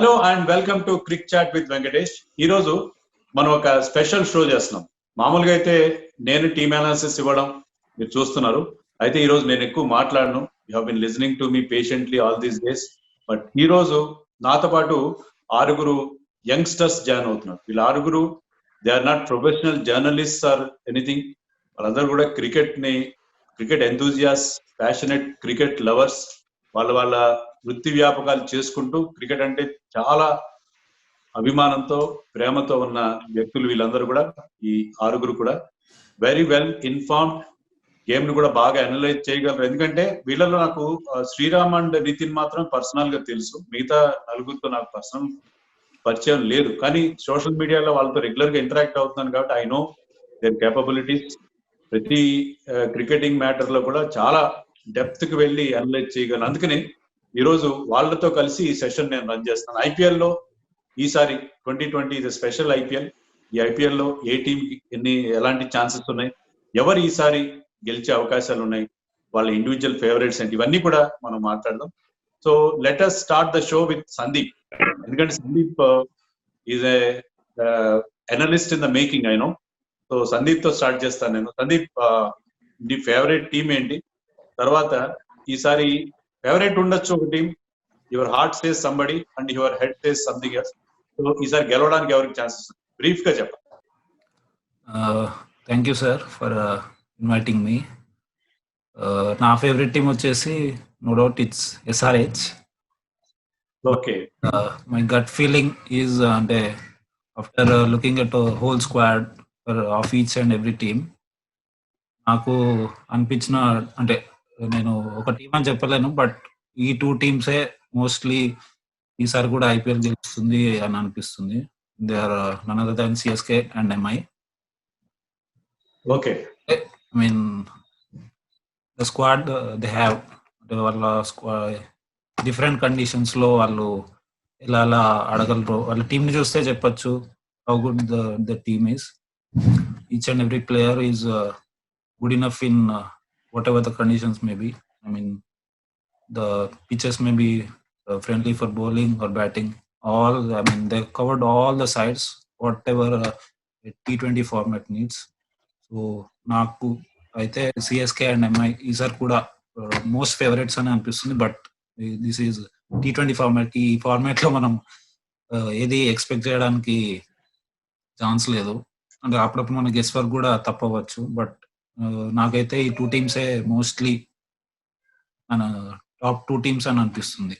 Hello and welcome to cric chat with Venkatesh. ఈరోజు మనం ఒక స్పెషల్ షో చేస్తున్నాం. మామూలుగా అయితే నేను టీమ్ అనాలిసిస్ ఇవ్వడం మీరు చూస్తున్నారు. అయితే ఈరోజు నేను ఎక్కువ మాట్లాడను. You have been listening to me patiently all these days. But ఈరోజు నాతో పాటు 6 యంగ్స్టర్స్ జాయిన్ అవుతున్నారు. వీళ్ళు 6 they are not professional journalist or anything. వాళ్ళందరూ కూడా cricket enthusiast, passionate cricket lovers. వాళ్ళ వృత్తి వ్యాపకాలు చేసుకుంటూ క్రికెట్ అంటే చాలా అభిమానంతో, ప్రేమతో ఉన్న వ్యక్తులు వీళ్ళందరూ కూడా. ఈ 6 కూడా వెరీ వెల్ ఇన్ఫార్మ్డ్, గేమ్ ను కూడా బాగా అనలైజ్ చేయగలరు. ఎందుకంటే వీళ్ళలో నాకు శ్రీరామ్ అండ్ నితిన్ మాత్రం పర్సనల్ గా తెలుసు. మిగతా 4 నాకు పర్సనల్ పరిచయం లేదు, కానీ సోషల్ మీడియాలో వాళ్ళతో రెగ్యులర్ గా ఇంటరాక్ట్ అవుతున్నాను కాబట్టి ఐ నో దేర్ కేపబిలిటీస్. ప్రతి క్రికెటింగ్ మ్యాటర్ లో కూడా చాలా డెప్త్ కి వెళ్ళి అనలైజ్ చేయగలను. అందుకని ఈరోజు వాళ్ళతో కలిసి ఈ సెషన్ నేను రన్ చేస్తాను. ఐపీఎల్ లో ఈసారి 2020 ఇది స్పెషల్ ఐపీఎల్. ఈ ఐపీఎల్ లో ఏ టీమ్ కి ఎలాంటి ఛాన్సెస్ ఉన్నాయి, ఎవరు ఈసారి గెలిచే అవకాశాలు ఉన్నాయి, వాళ్ళ ఇండివిజువల్ ఫేవరెట్స్ ఏంటి, ఇవన్నీ కూడా మనం మాట్లాడదాం. So let us start the show with Sandeep. ఎందుకంటే Sandeep is a analyst in the making, I know. So Sandeep తో స్టార్ట్ చేస్తాను నేను. సందీప్, నీ ఫేవరెట్ టీం ఏంటి? తర్వాత ఈసారి ఫేవరెట్ ఉండొచ్చు ఒక team, your heart says somebody and your head says something else. So ఈసారి గెలవడానికి ఎవరికి ఛాన్సెస్? బ్రీఫ్ గా చెప్పండి. Thank you sir for inviting me. నా ఫేవరెట్ టీం వచ్చేసి no doubt it's SRH. Okay. My gut feeling is అంటే after looking at whole squad of each and every team, నాకు అనిపించిన అంటే నేను ఒక టీం అని చెప్పలేను, బట్ ఈ 2 టీమ్సే మోస్ట్లీ ఈసారి కూడా ఐపీఎల్ గెలుస్తుంది అని అనిపిస్తుంది. They are none other than CSK and MI. Okay. I mean the squad they have, అంటే వాళ్ళ డిఫరెంట్ కండిషన్స్ లో వాళ్ళు ఎలా ఆడగలరు, వాళ్ళ టీమ్ ని చూస్తే చెప్పొచ్చు how good the team is. Each and every player is good enough in whatever the conditions may be. I mean, the pitches may be friendly for bowling or batting. They've covered all the sides, whatever a T20 format needs. So, నాకు అయితే CSK and MI ఈసారి కూడా most favourites అని అనిపిస్తుంది. But this is T20 format. ఈ format లో మనం ఏది ఎక్స్పెక్ట్ చేయడానికి ఛాన్స్ లేదు. అంటే అప్పుడప్పుడు మన గెస్ వర్క్ కూడా తప్పవచ్చు. బట్ నాకైతే ఈ 2 టీమ్సే మోస్ట్లీ మన టాప్ 2 టీమ్స్ అని అనిపిస్తుంది.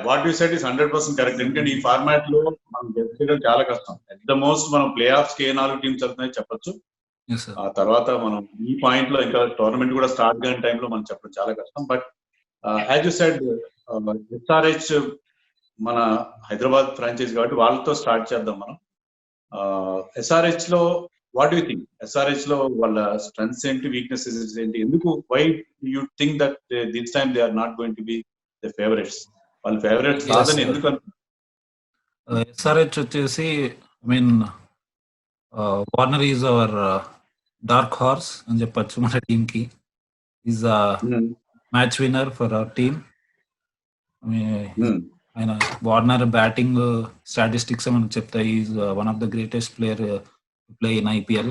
What you said is 100% correct. ఎందుకంటే ఈ ఫార్మాట్ లో మనం గెస్ చేయడం చాలా కష్టం. ఎట్ ద మోస్ట్ మనం ప్లే ఆఫ్స్ కి 4 టీమ్స్ వెళ్తున్నాయి చెప్పొచ్చు. ఆ తర్వాత మనం ఈ పాయింట్ లో ఇంకా టోర్నమెంట్ కూడా స్టార్ట్ కాని టైంలో మనం చెప్పడం చాలా కష్టం. But as you said, SRH మన హైదరాబాద్ ఫ్రాంచైజ్ కాబట్టి వాళ్ళతో స్టార్ట్ చేద్దాం మనం. ఎస్ఆర్హెచ్ లో వాట్ యూ థింక్? ఎస్ఆర్హెచ్ లో వాళ్ళ స్ట్రెంగ్స్ ఏంటి, వీక్నెసెస్ ఏంటి? ఎందుకు, why you think that this time they are not going to be the favourites? వాళ్ళ ఫేవరెట్స్ కాదని ఎందుకు? ఎస్ఆర్హెచ్ వచ్చేసి I mean Warner is our dark horse అని చెప్పొచ్చు మన టీమ్ కి. Is match winner for our team. ఆయన వార్నర్ బ్యాటింగ్ స్టాటిస్టిక్స్ మనకు చెప్తాయి. Is one of the greatest player play in IPL.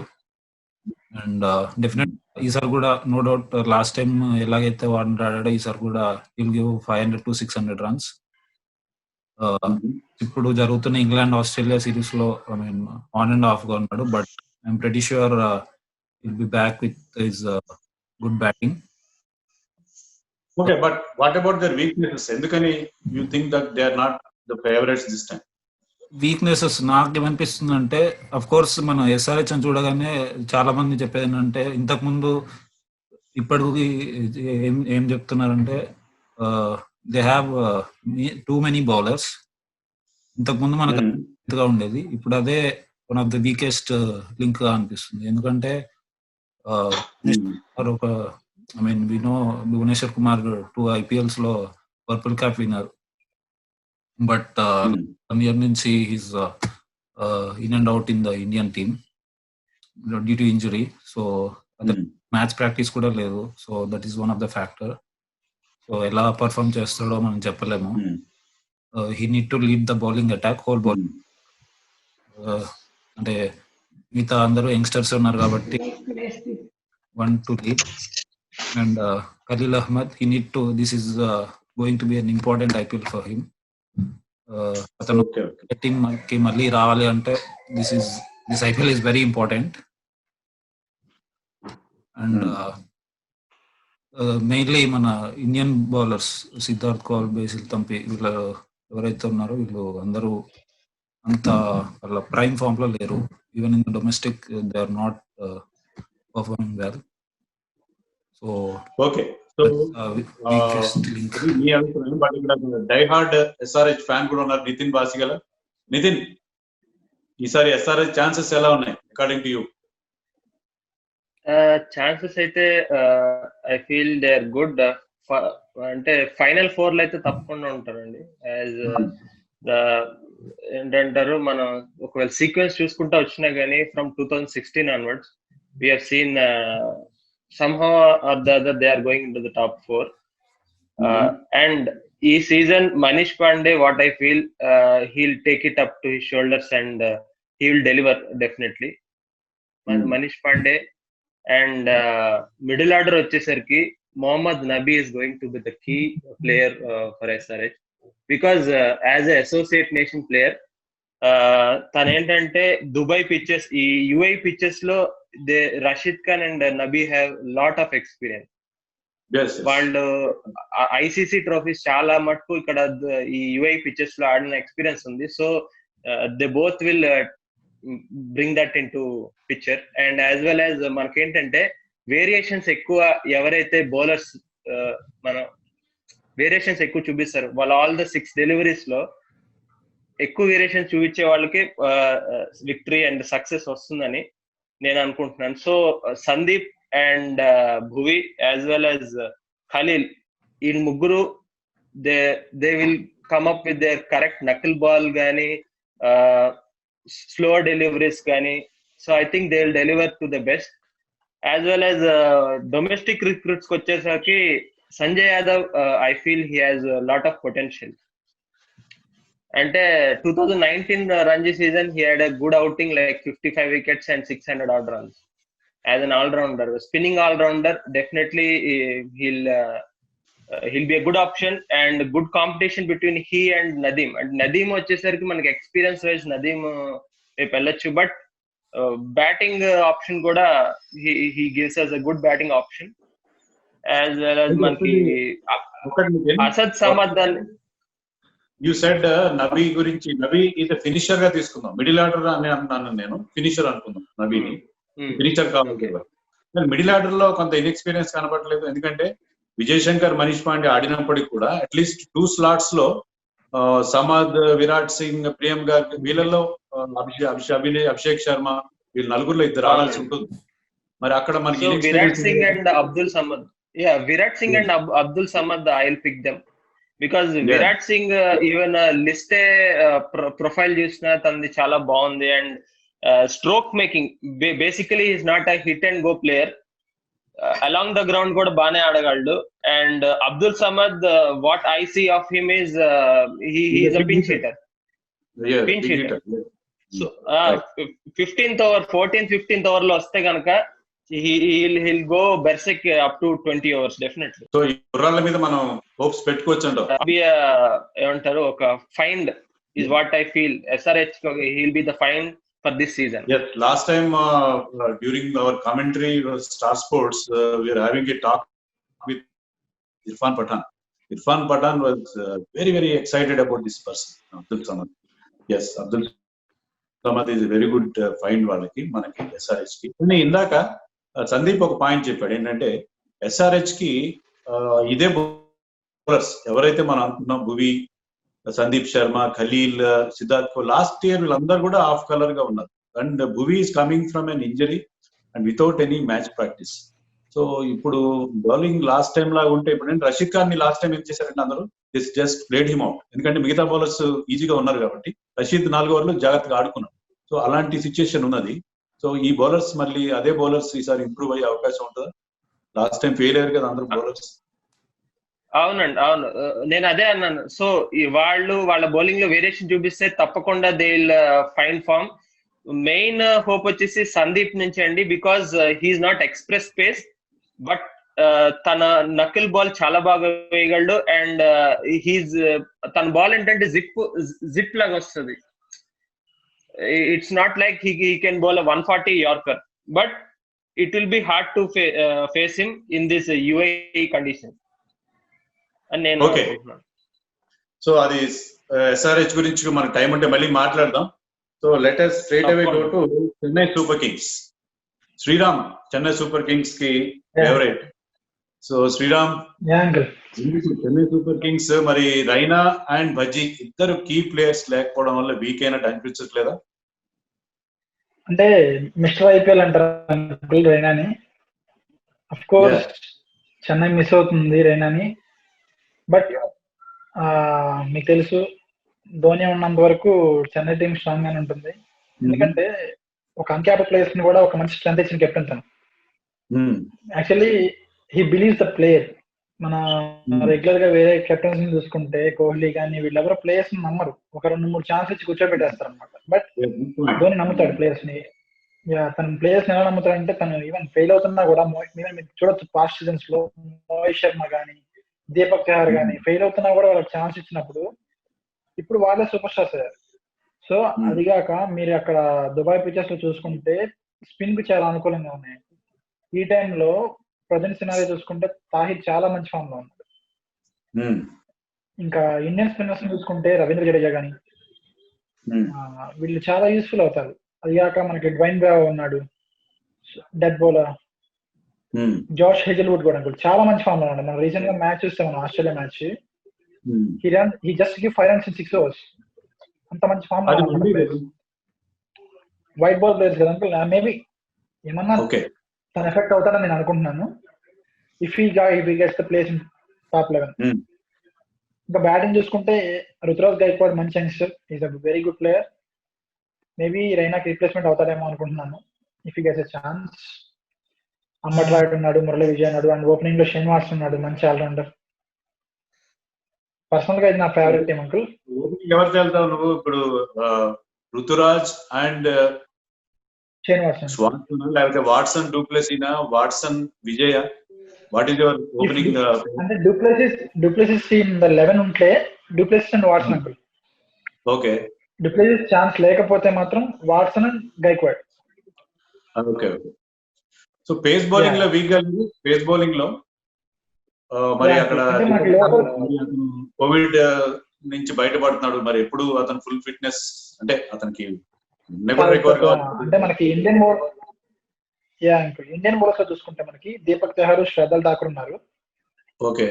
And definite ఈసారి కూడా నో డౌట్ లాస్ట్ టైం ఎలాగైతే వార్నర్ ఆడాడో ఈసారి కూడా విల్ గివ్ 500 to 600 runs. ఇప్పుడు జరుగుతున్న ఇంగ్లాండ్ ఆస్ట్రేలియా సిరీస్ లో I mean on and off గా ఉన్నాడు. But I'm pretty sure will be back with his good batting. Okay, but what about their weaknesses? ఎందుకని you think that they are not the favourites this time? Weaknesses నాకేమనిపిస్తుంది అంటే, of course మనం SRH అని చూడగానే చాలా మంది చెప్పేది ఏంటంటే, ఇంతకు ముందు ఇప్పటికి ఏం చెప్తున్నారంటే they have too many bowlers. ఇంతకు ముందు మనకు ఉండేది, ఇప్పుడు అదే one of the weakest link గా అనిపిస్తుంది. ఎందుకంటే ఒక I mean we know Bhuvneshwar Kumar 2 IPLs లో purple cap winner. But 1 year నుంచి he's in and out in the Indian team due to injury. So match practice కూడా లేదు. So that is one of the factor. So ఎలా perform చేస్తాడో మనం చెప్పలేము. he need to lead the bowling attack, whole ball. అంటే మిగతా అందరూ youngsters ఉన్నారు కాబట్టి one to lead. And Khaleel Ahmed, he need to, this is going to be an important IPL for him. అతను టీమ్ కి మళ్ళీ రావాలి అంటే this IPL is very important. And mainly మన ఇండియన్ బౌలర్స్ సిద్ధార్థ్ కౌల్, బేసిల్ తంపి, వీళ్ళు ఎవరైతే ఉన్నారో వీళ్ళు అందరూ అంత వాళ్ళ ప్రైమ్ ఫామ్ లో లేరు. Even in domestic they are not performing well. So okay, so మీ అభిప్రాయం. బట్ ఇక్కడ డై హార్డ్ SRH ఫ్యాన్ కూడా ఉన్నారు, నితిన్ బాసిగల. నితిన్, ఈసారి SRH ఛాన్సెస్ ఎలా ఉన్నాయి అకార్డింగ్ టు యూ? ఛాన్సెస్ అయితే I feel they are good. అంటే ఫైనల్ 4 లో అయితే తప్పకుండా ఉంటారండి. యాజ్ ఏంటంటారు, మనం ఒకవేళ సీక్వెన్స్ చూసుకుంటా వచ్చినా కానీ from 2016 onwards we have seen somehow or the other they are going into the top 4. And ఈ season Manish Pandey, what I feel he'll take it up to his shoulders and he will deliver definitely. Manish Pandey. And middle order వచ్చేసరికి Mohammed Nabi is going to be the key player for SRH because as a associate nation player తను ఏంటంటే Dubai pitches, ఈ UAE pitches లో Rashid Khan and Nabi have lot of experience. వాళ్ళు ICC trophies చాలా మటుకు ఇక్కడ ఈ UAE పిచెస్ లో ఆడిన ఎక్స్పీరియన్స్ ఉంది. So they both will bring that in to picture. And as well as మనకేంటంటే వేరియేషన్స్ ఎక్కువ, ఎవరైతే బౌలర్స్ మనం వేరియేషన్స్ ఎక్కువ చూపిస్తారు వాళ్ళు ఆల్ ద 6 డెలివరీస్ లో ఎక్కువ వేరియేషన్ చూపించే వాళ్ళకి విక్టరీ అండ్ సక్సెస్ వస్తుందని నేను అనుకుంటున్నాను. So Sandeep and Bhuvi as well as Khaleel, ఈ ముగ్గురు they will come up with their correct knuckle ball కానీ స్లో డెలివరీస్ కానీ. So I think they will deliver to the best. As well as domestic recruits వచ్చేసరికి Sanjay Yadav, I feel he has lot of potential. అంటే 2019 Ranji season he had a good outing like 55 wickets and 600 odd runs as an all-rounder, spinning all-rounder. Definitely he'll be a good option and good competition between he and Nadeem. And Nadeem వచ్చేసరికి మనకి experience wise Nadeem రేపు వెళ్ళొచ్చు, but batting option కూడా he gives us a good batting option as well as మనకి Asad Samad. You said Nabi గురించి, నబీ ఇది finisher గా తీసుకుందాం, మిడిల్ ఆర్డర్ అని అన్నాను నేను, ఫినిషర్ అనుకుందాం నబీని, ఫినిషర్ కావాలి. మిడిల్ ఆర్డర్ లో కొంత ఇన్ఎక్స్పీరియన్స్ కనపడలేదు, ఎందుకంటే విజయ్ శంకర్, మనీష్ పాండే ఆడినప్పటికీ కూడా అట్లీస్ట్ 2 స్లాట్స్ లో సమద్, విరాట్ సింగ్, ప్రియం గార్, వీళ్ళల్లో అభిషేక్ శర్మ, వీళ్ళ నలుగురులో 2 ఆడాల్సి ఉంటుంది. మరి అక్కడ మనకి Virat Singh and Abdul Samad, Virat Singh and Abdul Samad I will pick them. Because Virat Singh even list A profile చూసినా తనది చాలా బాగుంది. And stroke making, basically is not a hit and go player, along the ground కూడా బాగానే ఆడగలడు. And Abdul Samad, what I see of him is he's a pinch hitter. So 15th over, 14th 15th over లో వస్తే కనుక he'll go berserk up to 20 overs definitely. So ఈ గుర్రాల మీద మనం హోప్స్ పెట్టుకోవచ్చు అంటారు. ఏమంటారు, ఒక find is what I feel. SRH he'll be the find for this season. Yes, last time during our commentary Star Sports we are having a talk with Irfan Pathan. Irfan Pathan was very excited about this person, Abdul Samad. Yes, Abdul Samad is a very good find వాళ్ళకి, మనకి SRH కి. ఇందాక సందీప్ ఒక point చెప్పాడు, ఏంటంటే SRH కి ఇదే bowlers ఎవరైతే మనం అనుకున్నాం, భువి, సందీప్ శర్మ, ఖలీల్, సిద్ధార్థ్ కౌల్, లాస్ట్ ఇయర్ వీళ్ళందరూ కూడా ఆఫ్ కలర్ గా ఉన్నారు. And Bhuvi is coming from an injury and without any match practice. So ఇప్పుడు బౌలింగ్ లాస్ట్ టైం లాగా ఉంటే, ఇప్పుడు నేను రషీద్ ఖాన్ ని లాస్ట్ టైం ఏం చేశారంటే అందరూ జస్ట్ ప్లేడ్ హిమ్ అవుట్, ఎందుకంటే మిగతా బౌలర్స్ ఈజీగా ఉన్నారు కాబట్టి రషీద్ 4 ఓవర్లు జాగ్రత్తగా ఆడుకున్నాడు. సో అలాంటి సిచ్యుయేషన్ ఉన్నది. సో ఈ బౌలర్స్ మళ్ళీ అదే బౌలర్స్ ఈసారి ఇంప్రూవ్ అయ్యే అవకాశం ఉంటుందా? లాస్ట్ టైం ఫెయిల్ అయ్యారు కదా అందరూ బౌలర్స్. అవునండి, అవును. నేను అదే అన్నాను. సో వాళ్ళ బౌలింగ్ లో వేరియేషన్ చూపిస్తే తప్పకుండా they will fine form. Main hope వచ్చేసి సందీప్ నుంచి అండి, because he's not express space, but తన నకిల్ బాల్ చాలా బాగా వేయగలడు. అండ్ తన బాల్ ఏంటంటే జిప్ లాగా వస్తుంది. It's not like he can bowl 140 yorker, but it will be hard to face him in this UAE condition అని నేను ఓకే. అనుకుంటున్నాను. సో అది ఎస్ఆర్హెచ్ గురించి మనకు టైం ఉంటే మళ్ళీ మాట్లాడదాం. So let us straight away go to Chennai Super Kings. Sriram Chennai Super Kings కి favourite. So Sriram, Chennai Super Kings మరి రైనా అండ్ భజ్జీ ఇద్దరు కీ ప్లేయర్స్ లేకపోవడం వల్ల వీక్ అయినట్టు అనిపించట్లేదా? అంటే మిస్టర్ ఐపీఎల్ అంటారు రైనాని. అఫ్ కోర్స్ చెన్నై మిస్ అవుతుంది రైనాని, బట్ మీకు తెలుసు ధోని ఉన్నంత వరకు చెన్నై టీం స్ట్రాంగ్ గానే ఉంటుంది. ఎందుకంటే ఒక అన్క్యాప్డ్ ప్లేయర్స్ ని కూడా ఒక మంచి స్ట్రెంత్ ఇచ్చిన కెప్టెన్ తను. Actually he believes the player. మన రెగ్యులర్ గా వేరే కెప్టెన్స్ ని చూసుకుంటే కోహ్లీ కానీ వీళ్ళెవరో ప్లేయర్స్ ని నమ్మరు, ఒక 2-3 ఛాన్స్ ఇచ్చి కూర్చోబెట్టేస్తారు అనమాట. బట్ ధోని నమ్ముతాడు ప్లేయర్స్ ని. తన ప్లేయర్స్ ని ఎలా నమ్ముతాడంటే తను ఈవెన్ ఫెయిల్ అవుతున్నా కూడా మీరు చూడొచ్చు పాస్ట్ సీజన్స్ లో మోహిత్ శర్మ గానీ దీపక్ చహర్ గానీ ఫెయిల్ అవుతున్నా కూడా వాళ్ళకి ఛాన్స్ ఇచ్చినప్పుడు ఇప్పుడు వాళ్ళే సూపర్ స్టార్స్ అయ్యారు. సో అదిగాక మీరు అక్కడ దుబాయ్ పిచెస్ లో చూసుకుంటే స్పిన్ కు చాలా అనుకూలంగా ఉన్నాయి. ఈ టైంలో ప్రజెంట్ సినారీ చూసుకుంటే తాహిర్ చాలా మంచి ఫామ్ లో ఉన్నాడు. ఇంకా ఇండియన్ స్పిన్నర్స్ చూసుకుంటే రవీంద్ర జడేజా గానీ వీళ్ళు చాలా యూస్ఫుల్ అవుతారు. అదిగాక మనకి డ్వైన్ బ్రావో ఉన్నాడు, డెడ్ బౌలర్. జాష్ హేజల్వుడ్ కూడా చాలా మంచి ఫామ్ లో ఉన్నాడు. మనం రీసెంట్ గా మ్యాచ్ చూస్తాం, మనం Australia match. He just give 5 runs in 6 overs. అంత మంచి ఫామ్ లో వైట్ బాల్ ప్లేయర్స్ కదా అంకుల్. మేబీ ఏమన్నా తన ఎఫెక్ట్ అవుతాడని నేను అనుకుంటున్నాను. If he gets the place in top 11. ఇంకా బ్యాటింగ్ చూసుకుంటే రుతురాజ్ గైక్వాడ్ మంచి youngster, is a very good player. Maybe రైనాకి రీప్లేస్మెంట్ అవుతాడేమో అనుకుంటున్నాను if he gets a chance. Ambati Rayudu ఉన్నాడు, మురళీ విజయ్ ఉన్నాడు, అండ్ ఓపెనింగ్ లో శ్రీనివాస్ ఉన్నాడు, మంచి ఆల్రౌండర్. పర్సనల్ గా ఇది నా ఫేవరెట్ టీమ్ అంకుల్. ఎవరు వెళ్తావు నువ్వు ఇప్పుడు? ఋతురాజ్ అండ్ శ్రీనివాస్, లేకపోతే వాట్సన్ డూప్లెసీనా, Watson Vijay? What is your opening? అంటే డూప్లెసిస్ ఇన్ ద 11 ఉంటే du Plessis and Watson uncle. Okay. Du Plessis chance లేకపోతే మాత్రం Watson and Gaikwad. Okay okay. So pace bowling లో వీక్ గా లేదు. పేస్ బౌలింగ్ లో మరి అక్కడ కోవిడ్ నుంచి బయటపడుతున్నాడు. మరి ఎప్పుడు అతను ఫుల్ ఫిట్నెస్ అంటే అతనికి అంటే మనకి ఇండియన్ బౌలర్స్ లో చూసుకుంటే మనకి దీపక్ చహర్, శ్రద్ధల్ ఠాకూర్ ఉన్నారు. ఓకే.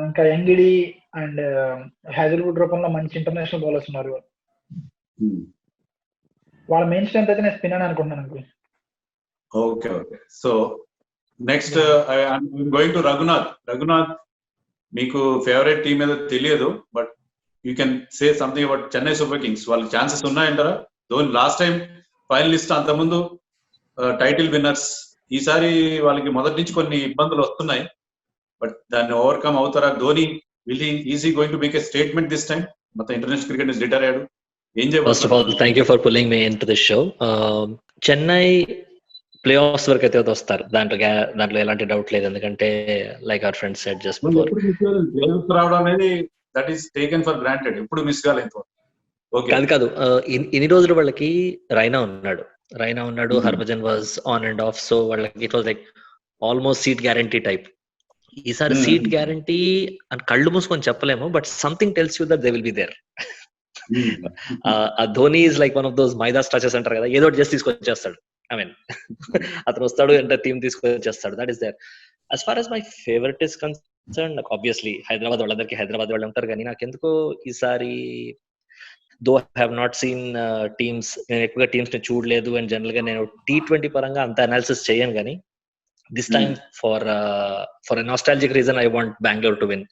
ఇంకా ఎంగిడి అండ్ హ్యాజల్వుడ్ రూపంలో మంచి ఇంటర్నేషనల్ బౌలర్స్ ఉన్నారు. వాళ్ళ మెయిన్ స్ట్రెంత్ అయితే నేను స్పిన్ అని అనుకుంటున్నాను uncle. Okay okay. So next I'm going to Raghunath. Raghunath, మీకు ఫేవరెట్ టీమ్ ఏదో తెలియదు, but you can say something about Chennai Super Kings. వాళ్ళకి ఛాన్సెస్ ఉన్నాయంటారా? ధోని లాస్ట్ టైం ఫైనలిస్ట్, అంతకుముందు టైటిల్ విన్నర్స్. ఈసారి వాళ్ళకి మొదటి నుంచి కొన్ని ఇబ్బందులు వస్తున్నాయి, బట్ దాన్ని ఓవర్కమ్ అవుతారా? Dhoni easy going to make a statement this time? మొత్తం ఇంటర్నేషనల్ క్రికెట్ నుంచి రిటైర్ అయ్యాడు. ఏం చేయబోతున్నారు? First of all thank you for pulling me in to this show. Chennai play offs వరకు అయితే వస్తారు, దాంట్లో ఎలాంటి డౌట్ లేదు. ఎందుకంటే like our friend said just before, play offs రావడం అనేది that is taken for granted. ఎప్పుడు మిస్ కాలేదు. కాదు ఇన్ని రోజులు వాళ్ళకి రైనా ఉన్నాడు, Harbhajan was on and off. So వాళ్ళకి it was like almost seat guarantee type. ఈసారి సీట్ గ్యారంటీ అని కళ్ళు మూసుకొని చెప్పలేము, but something tells you that they will be there. Dhoni is like one of those Midas touches అంటారు కదా, ఏదో జస్ట్ తీసుకొచ్చేస్తాడు. ఐ మీన్ అతను వస్తాడు అంటే టీం తీసుకొచ్చేస్తాడు. That is there. as far as my favorite is concerned, like obviously Hyderabad వాళ్ళందరికీ హైదరాబాద్ వాళ్ళు ఉంటారు, కానీ నాకెందుకో ఈసారి though have not seen teams, నేను ఎక్కువగా టీమ్స్ ని చూడలేదు. అండ్ జనరల్ గా నేను T20 పరంగా అంత అనాలిసిస్ చేయను, కానీ this time for a nostalgic reason I want Bengaluru to win.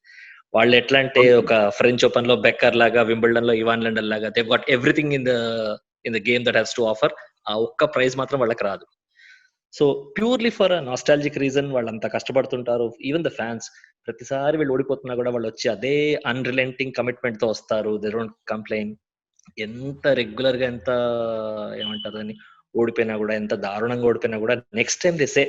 వాళ్ళు ఎట్లా అంటే ఒక ఫ్రెంచ్ ఓపెన్ లో బెక్కర్ లాగా, వింబుల్డన్ లో ఇవాన్ లండన్ లాగా, they got everything in the game that has to offer. ఆ ఒక్క ప్రైజ్ మాత్రం వాళ్ళకి రాదు. So purely for a nostalgic reason వాళ్ళంతా కష్టపడుతుంటారు. ఈవెన్ ద ఫ్యాన్స్, ప్రతిసారి వీళ్ళు ఓడిపోతున్నా కూడా వాళ్ళు వచ్చి అదే అన్రిలెంటింగ్ కమిట్మెంట్ తో వస్తారు. They don't complain. ఎంత రెగ్యులర్ గా ఎంత ఏమంటారు అని ఓడిపోయినా కూడా, ఎంత దారుణంగా ఓడిపోయినా కూడా నెక్స్ట్ టైం దిసే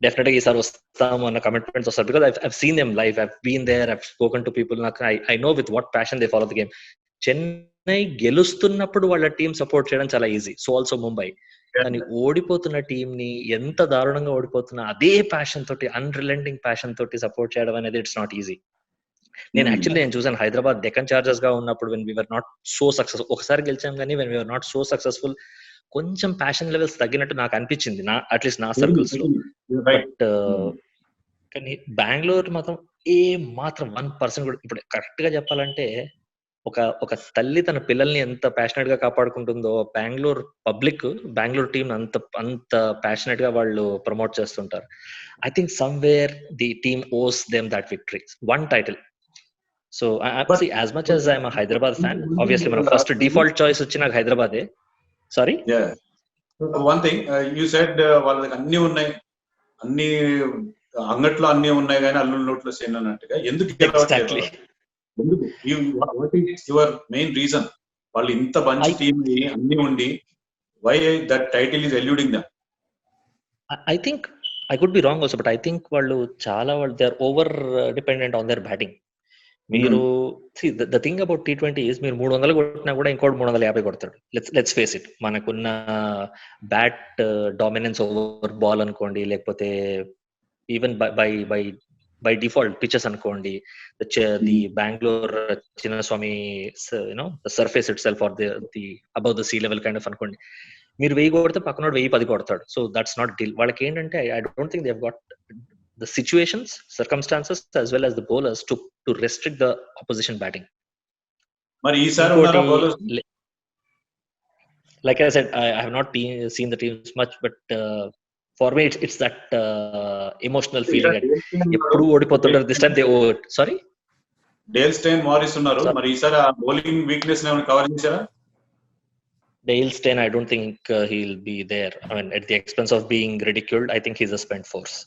డెఫినెట్ గా ఈసారి వస్తాము అన్న కమిట్మెంట్స్ వస్తారు. Because I've seen them live, I've been there, I've spoken to people. నాకు I know with what passion they follow the game. Chennai గెలుస్తున్నప్పుడు వాళ్ళ టీం సపోర్ట్ చేయడం చాలా ఈజీ, సో ఆల్సో ముంబై. కానీ ఓడిపోతున్న టీం ని ఎంత దారుణంగా ఓడిపోతున్నా అదే ప్యాషన్ తోటి, అన్రిలెంటింగ్ ప్యాషన్ తోటి సపోర్ట్ చేయడం అనేది ఇట్స్ నాట్ ఈజీ. నేను చూసాను హైదరాబాద్ డెక్కన్ చార్జర్స్ గా ఉన్నప్పుడు, when we're not so successful, ఒకసారి గెలిచాం కానీ when we're not so successful కొంచెం ప్యాషన్ లెవెల్స్ తగ్గినట్టు నాకు అనిపించింది, అట్లీస్ట్ నా సర్కిల్స్ లో. బట్ కానీ బెంగళూరు మాత్రం ఏ మాత్రం 1% కూడా, ఇప్పుడు కరెక్ట్ గా చెప్పాలంటే ఒక తల్లి తన పిల్లల్ని ఎంత ప్యాషనెట్ గా కాపాడుకుంటుందో, బెంగళూరు పబ్లిక్ బెంగళూరు టీం అంత ప్యాషనెట్ గా వాళ్ళు ప్రమోట్ చేస్తుంటారు. I think somewhere the team owes them that victory, one title. So as much as I'm Hyderabad fan, obviously మన ఫస్ట్ డిఫాల్ట్ చాయిస్ వచ్చి నాకు హైదరాబాదే. Sorry, one thing you said వాళ్ళకి అన్ని ఉన్నాయి, అన్ని అంగట్లో అన్ని ఉన్నాయి కానీ అల్లు నోట్లో సేన్ అన్నట్టుగా. ఎందుకు ఎగ్జాక్ట్లీ, యువర్ మెయిన్ రీజన్? వాళ్ళు ఇంత మంచి టీం అన్ని ఉండి why that title is eluding them? I think I could be wrong also, but I think వాళ్ళు they are over dependent on their batting. మీరు the thing about T20 is, మీరు 300 కొట్టినా కూడా ఇంకోటి 350 కొడతాడు. లెట్స్ ఫేస్ ఇట్, మనకున్న bat dominance over ball అనుకోండి, లేకపోతే ఈవెన్ బై డిఫాల్ట్ పిచెస్ అనుకోండి, the Bengaluru Chinnaswamy the surface itself are the above the sea level kind of అనుకోండి, మీరు 1000 కొడితే పక్కనోడు 1010 కొడతాడు. So that's not deal. వాళ్ళకి ఏంటంటే I don't think they have got the situations, circumstances as well as the bowlers to restrict the opposition batting. మరి ఈసారి ఉన్నారా bowlers? Like I said, I have not seen the teams much, but for me it's that emotional feeling that eppudu odipotunnaru, this time they owe it. Sorry, Dale Steyn, Morris ఉన్నారు. మరి ఈసారి ఆ bowling weakness ని cover చేశారా? Dale Steyn, I don't think he'll be there. I mean, at the expense of being ridiculed, I think he's a spent force.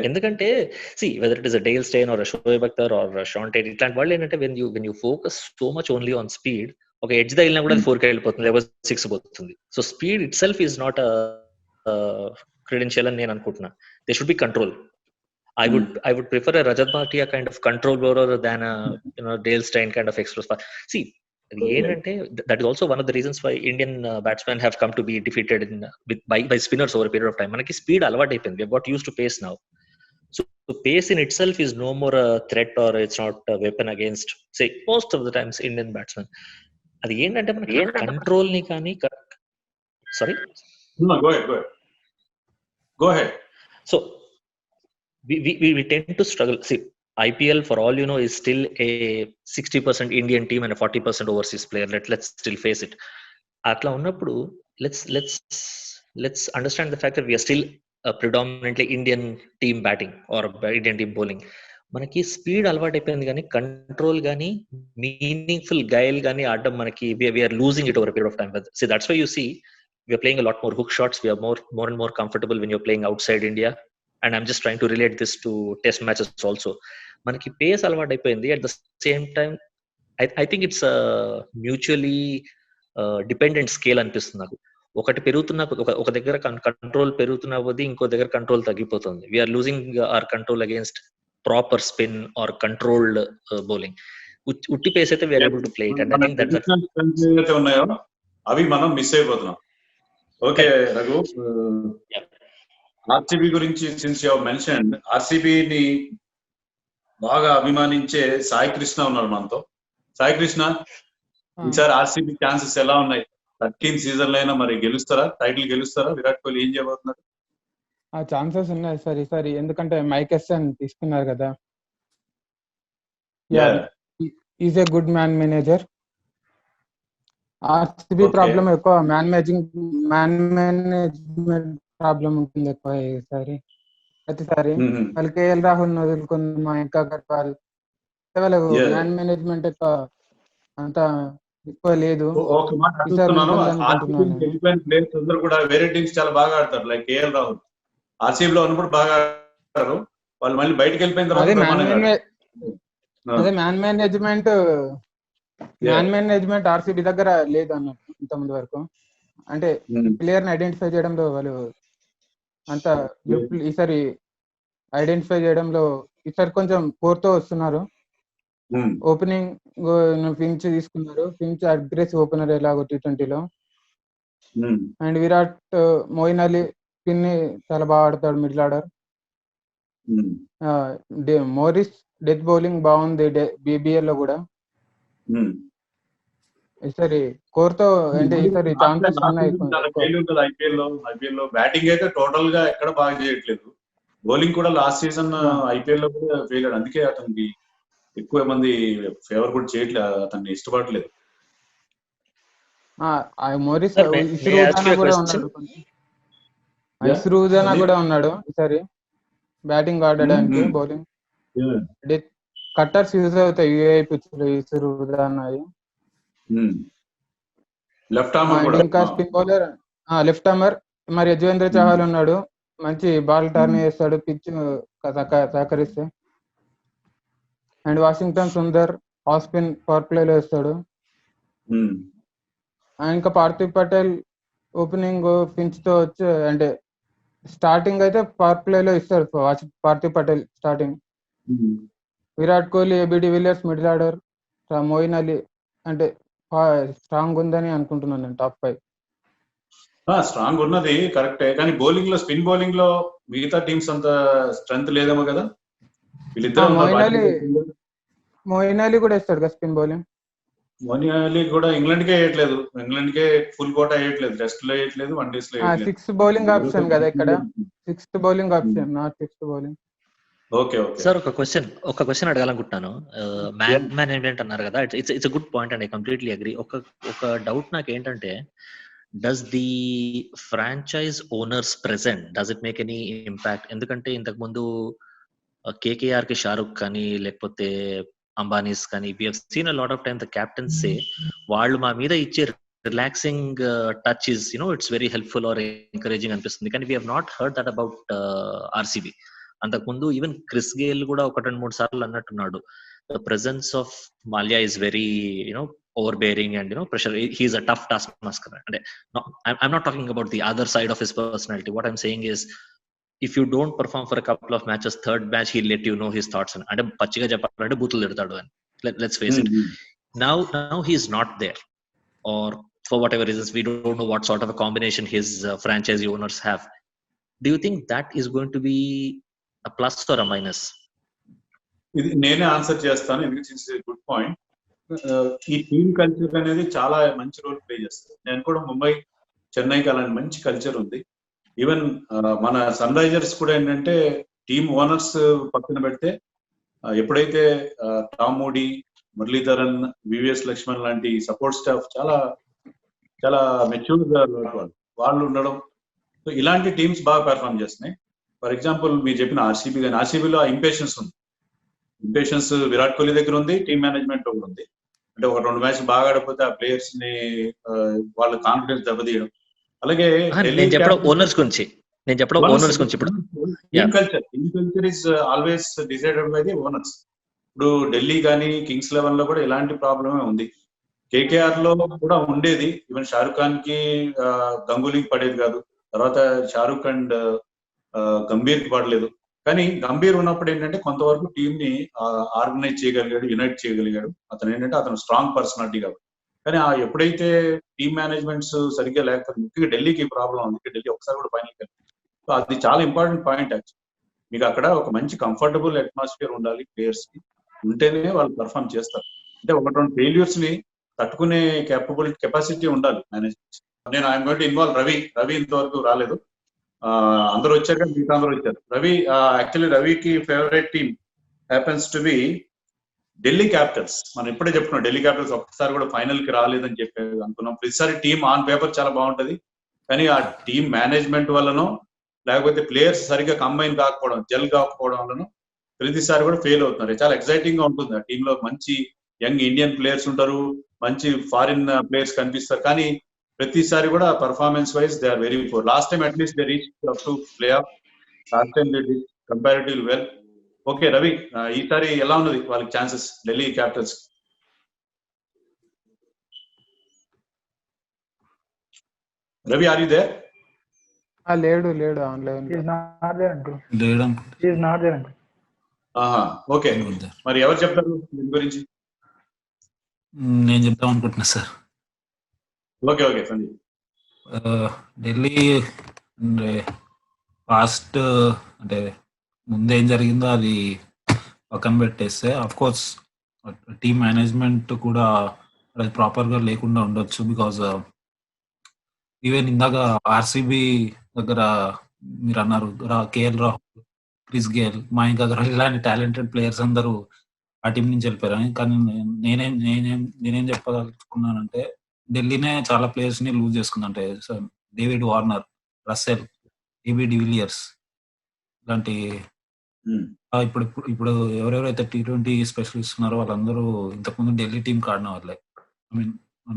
ఎందుకంటే whether it is Dale Steyn or Shoaib Akhtar or Shaun Tait, ఇట్లాంటి వాళ్ళు ఏంటంటే when you focus so much only on speed, ఒక edge తగిలినా కూడా 4కి వెళ్ళిపోతుంది, లేకపోతే 6 పోతుంది. So speed itself is not credential అని నేను అనుకుంటున్నా. They should be control. I would prefer a Rajat Bhatia kind of control bowler than a Dale Steyn kind of explosive. ఏంటంటే that is also one of the reasons why Indian batsmen have come to be defeated by spinners over a period of time. మనకి speed అలవాటు అయిపోయింది. We have got used to pace now. So pace in itself is no more a threat or it's not a weapon against, say, most of the times Indian batsmen. అది ఏంటంటే మనకి control ని కానీ, sorry, go ahead. So we tend to struggle. IPL, for all you know, is still a 60% Indian team and a 40% overseas player. Let's still face it. Atla unnappudu, let's understand the fact that we are still a predominantly Indian team batting or Indian team bowling. మనకి speed అలవాటు అయిపోయింది కానీ control కానీ meaningful guile కానీ ఆడడం మనకి we are losing it over a period of time. See, that's why you see we are playing a lot more hook shots. We are more and more comfortable when you're playing outside India. And I'm just trying to relate this to test matches also. మనకి face అలవాటు అయిపోయింది. At the same time I think it's mutually dependent scale అనిపిస్తుంది నాకు. ఒకటి పెరుగుతున్న ఒక దగ్గర control పెరుగుతున్న కొద్దీ ఇంకో దగ్గర కంట్రోల్ తగ్గిపోతుంది. We are losing our control against proper spin or controlled bowling. ఉట్టి పేస్ అయితే we are able to play it. And I think that ఉన్నాయో అవి మనం మిస్ అయిపోతున్నాం. ఓకే రఘు, ఆర్సీబీ గురించి సిన్స్ యు హావ్ మెన్షన్డ్, ఆర్సీబీని బాగా అభిమానించే సాయి కృష్ణ ఉన్నారు మనతో. సాయి కృష్ణ, ఈసారి ఆర్సీబీ ఛాన్సెస్ ఎలా ఉన్నాయి? 13 సీజన్ అయినా మరి గెలుస్తారా? టైటిల్ గెలుస్తారా? విరాట్ కోహ్లీ ఏం చేయబోతున్నారు? ఆ ఛాన్సెస్ ఉన్నాయి సార్ ఈసారి, ఎందుకంటే మైక్ ఎస్సన్ తీసుకున్నారు కదా. Is a good man manager. RCB problem ఎక్కువ మ్యాన్ మేనేజ్మెంట్ ప్రాబ్లం ఉంటుంది ఎక్కువ ఈసారి. ప్రతిసారి వాళ్ళు కేఎల్ రాహుల్ వదులుకున్న మయాంక్ అగర్వాల్, వాళ్ళకు మ్యాన్ మేనేజ్మెంట్ ఎక్కువ అంత ఎక్కువ లేదు. వేరే టీమ్స్ చాలా బాగా ఆడతారు, లైక్ కేఎల్ రాహుల్ ఆర్సీబీ లో ఉన్నప్పుడు బాగా ఆడతారు, వాళ్ళు మళ్ళీ బయటకు వెళ్ళిపోయిన అదే తర్వాత మ్యాన్ బ్రహ్మాండంగా అదే మ్యాన్ మేనేజ్మెంట్ ఆర్సీబీ దగ్గర లేదు అన్నట్టు ఇంతకుముందు వరకు. అంటే ప్లేయర్ ని ఐడెంటిఫై చేయడంలో వాళ్ళు అంత ఈసారి ఐడెంటిఫై చేయడంలో ఈసారి కొంచెం కోర్తో వస్తున్నారు. ఓపెనింగ్ ఫించ్ తీసుకున్నారు. ఫించ్ అగ్రెసివ్ ఓపెనర్ ఎలాగో T20లో. అండ్ మోయిన్ అలీ స్పిన్ చాలా బాగా ఆడతాడు, middle order. Morris death bowling బాగుంది BBL లో కూడా. ఈసారి కోర్తో అంటే ఈసారి ఛాన్సెస్ ఉన్నాయి. ఐపీఎల్ లో బ్యాటింగ్ అయితే టోటల్ గా ఎక్కడ బాగా చేయట్లేదు. బౌలింగ్ కూడా లాస్ట్ సీజన్ ఐపీఎల్ లో కూడా ఫెయిల్ అయ్యాడు. అందుకే అతనికి ఎక్కువ మంది ఫేవర్ కూడా చేయట్లేదు, అతన్ని ఇష్టపడలేదు. Morris Sir, may I ask you a question? ఇస్రూజనా కూడా ఉన్నాడు ఈసారి బ్యాటింగ్ ఆడడానికి. బౌలింగ్ కట్టర్స్ యూజ్ అవుతాయి యూఏఈ పిచ్ లో ఇస్రూజనా. ఇంకా స్పిన్ బౌలర్ లెఫ్ట్ ఆర్మర్ మరి యజ్వేంద్ర చహల్ ఉన్నాడు, మంచి బాల్ టర్న్ చేస్తాడు పిచ్ సహకరిస్తే. And Washington Sundar off spin power ప్లేలో వేస్తాడు. ఇంకా పార్థివ్ పటేల్ ఓపెనింగ్ ఫించ్ తో వచ్చి అంటే స్టార్టింగ్ అయితే పవర్ ప్లేలో ఇస్తారు Parthiv Patel starting. Virat Kohli, AB de Villiers middle order, Moeen Ali అంటే స్ట్రాంగ్ ఉందని అనుకుంటున్నాను నేను. టాప్ 5 స్ట్రాంగ్ ఉన్నది కరెక్టే, కానీ బౌలింగ్ లో స్పిన్ బౌలింగ్ లో మిగతా టీమ్స్ అంత స్ట్రెంత్ లేదేమో కదా. మోయిన్ అలీ కూడా వేస్తాడు కదా స్పిన్ బౌలింగ్. మోయిన్ అలీ కూడా ఇంగ్లాండ్ కే వేయట్లేదు, ఇంగ్లాండ్ కే ఫుల్ కోటా వేయట్లేదు, టెస్ట్ లో వేయట్లేదు, వన్ డేస్ లో వేయట్లేదు. 6th బౌలింగ్ ఆప్షన్ కదా ఇక్కడ, 6th bowling option, not 6th bowling. Okay sir ఒక క్వశ్చన్ అడగాలనుకుంటున్నాను. మ్యాన్ మేనేజ్మెంట్ అన్నారు కదా, it's good point and I completely agree. ఒక డౌట్ నాకు ఏంటంటే, does the franchise owners present does it make any impact? ఎందుకంటే ఇంతకు ముందు KKR కి షారుఖ్ కానీ లేకపోతే అంబానీస్ కానీ we have seen a lot of time the captains say వాళ్ళు మా మీద ఇచ్చే relaxing touch is it's very helpful or encouraging అనిపిస్తుంది. కానీ we have not heard that about RCB. అంతకుముందు ఈవెన్ క్రిస్ గేల్ కూడా 1-2-3 సార్లు అన్నట్టున్నాడు, the presence of Mallya is very overbearing and pressure, he's a tough task master. అంటే I'm not talking about the other side of his personality. What I'm saying is, if you don't perform for a couple of matches, third match he'll let you know his thoughts. అంటే పచ్చిగా చెప్పాలంటే బూతులు తిడతాడు అని. Let's face it. Now he is not there, or for whatever reasons we don't know what sort of a combination his franchise owners have. Do you think that is going to be a plus or a minus? ఇది నేనే answer చేస్తాను, ఎందుకంటే it's good point. ఈ team culture అనేది చాలా మంచి role play చేస్తుంది. నేను కూడా ముంబై, చెన్నైకి అలాంటి మంచి కల్చర్ ఉంది. ఈవెన్ మన సన్ రైజర్స్ కూడా ఏంటంటే టీమ్ ఓనర్స్ పక్కన పెడితే ఎప్పుడైతే Tom Moody, Muralitharan, VVS Laxman లాంటి సపోర్ట్ స్టాఫ్ చాలా చాలా మెచ్యూర్ వాళ్ళు ఉండడం, సో ఇలాంటి టీమ్స్ బాగా పెర్ఫార్మ్ చేస్తున్నాయి. ఫర్ ఎగ్జాంపుల్ మీరు చెప్పిన ఆర్సీబీ, కానీ ఆర్సీబీలో ఇంపేషన్స్ ఉంది. ఇంపేషన్స్ విరాట్ కోహ్లీ దగ్గర ఉంది, టీమ్ మేనేజ్మెంట్ కూడా ఉంది. అంటే ఒక 2 మ్యాచ్ బాగా ఆడిపోతే ఆ ప్లేయర్స్ ని వాళ్ళ కాన్ఫిడెన్స్ దెబ్బతీయడం. అలాగే నేను చెప్పడం ఓనర్స్ గురించి ఇప్పుడు team culture is always decided by the owners. ఇప్పుడు ఢిల్లీ కానీ కింగ్స్ 11 లో కూడా ఇలాంటి ప్రాబ్లమే ఉంది. KKR లో కూడా ఉండేది. ఈవెన్ షారుఖ్ ఖాన్ కి గంగూలీకి పడేది కాదు, తర్వాత షారుఖ్ అండ్ గంభీర్ కి పడలేదు. కానీ గంభీర్ ఉన్నప్పుడు ఏంటంటే కొంతవరకు టీమ్ ని ఆర్గనైజ్ చేయగలిగాడు, యునైట్ చేయగలిగాడు. అతను ఏంటంటే అతను స్ట్రాంగ్ పర్సనాలిటీ కాబట్టి. కానీ ఎప్పుడైతే టీమ్ మేనేజ్మెంట్స్ సరిగ్గా లేకపోతే, ముఖ్యంగా ఢిల్లీకి ప్రాబ్లం ఉంది, ఢిల్లీ ఒకసారి కూడా ఫైనల్. సో అది చాలా ఇంపార్టెంట్ పాయింట్. యాక్చువల్లీ మీకు అక్కడ ఒక మంచి కంఫర్టబుల్ అట్మాస్ఫియర్ ఉండాలి, ప్లేయర్స్ కి ఉంటేనే వాళ్ళు పర్ఫామ్ చేస్తారు. అంటే 1-2 ఫెయిల్యూర్స్ ని తట్టుకునే కెపాసిటీ ఉండాలి మేనేజ్మెంట్. నేను I'm going to involve Ravi ఇంతవరకు రాలేదు, అందరూ వచ్చాక మిగతా అందరూ వచ్చారు. యాక్చువల్లీ రవికి favourite team happens to be Delhi Capitals. మనం ఇప్పుడే చెప్పుకున్నాం, ఢిల్లీ క్యాపిటల్స్ ఒక్కసారి కూడా ఫైనల్ కి రాలేదని చెప్పి అనుకున్నాం. ప్రతిసారి టీం ఆన్ పేపర్ చాలా బాగుంటది, కానీ ఆ టీం మేనేజ్మెంట్ వల్లనో లేకపోతే ప్లేయర్స్ సరిగ్గా కంబైన్ కాకపోవడం, జెల్ కాకపోవడం వల్లనో ప్రతిసారి కూడా ఫెయిల్ అవుతున్నారు. చాలా ఎక్సైటింగ్ గా ఉంటుంది. ఆ టీంలో మంచి యంగ్ ఇండియన్ ప్లేయర్స్ ఉంటారు, మంచి ఫారిన్ ప్లేయర్స్ కనిపిస్తారు, కానీ ప్రతిసారి కూడా performance wise they are very poor. Last time at least they reach up to playoff, last time they did comparatively well. Okay Ravi, ఈసారి ఎలా ఉన్నది వాళ్ళకి chances Delhi Capitals? Ravi, are you there? లేడు లేడు online is not there uncle. లేడం is not there uncle. Okay, మరి ఎవరు చెప్తారు దీని గురించి? నేను చెప్తాం అనుకుంటున్నా sir. Okay okay Sandeep. Delhi అంటే పాస్ట్ అంటే ముందేం జరిగిందో అది పక్కన పెట్టేస్తే అఫ్ కోర్స్ టీమ్ మేనేజ్మెంట్ కూడా అది ప్రాపర్గా లేకుండా ఉండొచ్చు. బికాజ్ ఈవెన్ ఇందాక ఆర్సీబీ దగ్గర మీరు అన్నారు KL Rahul, Chris Gayle, Mayank Agarwal ఇలాంటి టాలెంటెడ్ ప్లేయర్స్ అందరూ ఆ టీం నుంచి వెళ్ళిపోయారు. కానీ నేనేం చెప్పదలుచుకున్నానంటే ఢిల్లీనే చాలా ప్లేయర్స్ ని లూజ్ చేసుకుంది. అంటే David Warner, Russell, AB de Villiers ఇలాంటి ఇప్పుడు ఎవరెవరైతే T20 స్పెషలిస్ట్ ఉన్నారో వాళ్ళందరూ ఇంతకుముందు ఢిల్లీ టీం ఆడిన వాళ్ళే. ఐ మీన్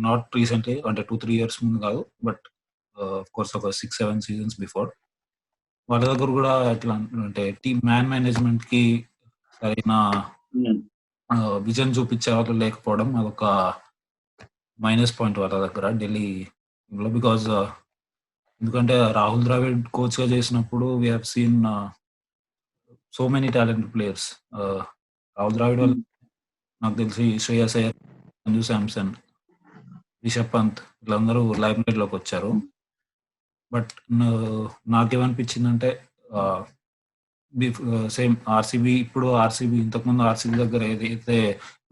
నాట్ రీసెంట్లీ, అంటే 2-3 years ముందు కాదు, బట్ కోర్స్ ఒక 6-7 seasons బిఫోర్. వాళ్ళ దగ్గర కూడా ఎట్లా అంటే టీమ్ మేనేజ్మెంట్ కి సరైన విజన్ చూపించే వాళ్ళు లేకపోవడం అదొక మైనస్ పాయింట్ వాళ్ళ దగ్గర ఢిల్లీలో. బికాజ్ ఎందుకంటే రాహుల్ ద్రావిడ్ కోచ్ గా చేసినప్పుడు we have seen so many talented players. Rahul Dravid వల్ల నాకు తెలిసి శ్రేయస్ అయ్యర్, సంజు శాంసన్, రిషబ్ పంత్ వీళ్ళందరూ లైమ్ లైట్ లోకి వచ్చారు. బట్ నాకేమనిపించిందంటే సేమ్ ఆర్సీబీ, ఇప్పుడు ఆర్సీబీ ఇంతకుముందు ఆర్సీబీ దగ్గర ఏదైతే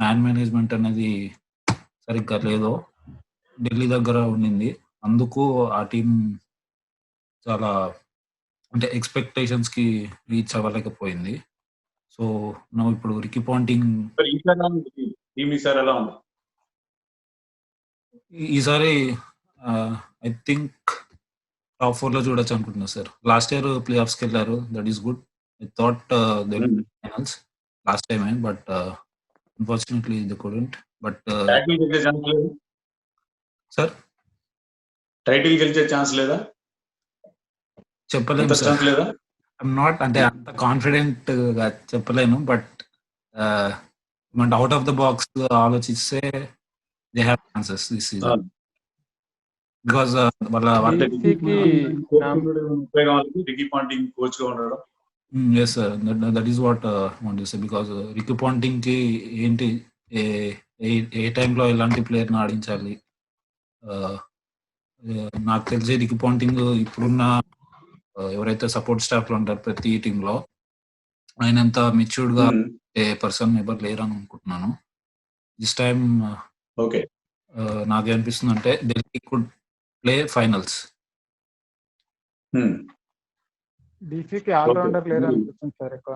మ్యాన్ మేనేజ్మెంట్ అనేది సరిగ్గా లేదో ఢిల్లీ దగ్గర ఉండింది. అందుకు ఆ టీం చాలా అంటే ఎక్స్పెక్టేషన్స్ కి రీచ్ అవ్వలేకపోయింది. సో నువ్వు ఇప్పుడు రికీ పాంటింగ్ ఈసారి ఐ థింక్ టాప్ 4 లో చూడొచ్చు అనుకుంటున్నా sir. Last year play offs కి వెళ్ళారు, that is good. I thought they finals last time, but unfortunately they couldn't. But sir title గెలిచే ఛాన్స్ లేదా? చెప్పలేము సార్. ఐఎమ్ నాట్ అంటే అంత కాన్ఫిడెంట్ గా చెప్పలేను. But out of the box ఆలోచిస్తే they have chances this season. Because Ricky Ponting coach గా ఉండడం. Yes sir, that is what want to say. Because Ricky Ponting కి ఏంటి ఏ టైంలో ఎలాంటి ప్లేయర్ ని ఆడించాలి, నాకు తెలిసి రికీ పాంటింగ్ ఇప్పుడున్న ఎవరైతే సపోర్ట్ స్టాఫ్ లో ఉంటారు ప్రతి టీంలో ఆయనంత మెచ్యూర్డ్ గా ఏ పర్సన్ ఎవరు లేరు అని అనుకుంటున్నాను. దిస్ టైమ్ ఓకే, నాకేమనిపిస్తుంది అంటే ఢిల్లీ కుడ్ ప్లే ఫైనల్స్. డీసీకి ఆల్రౌండర్ లేరు అనిపిస్తుంది సార్. ఎక్కువ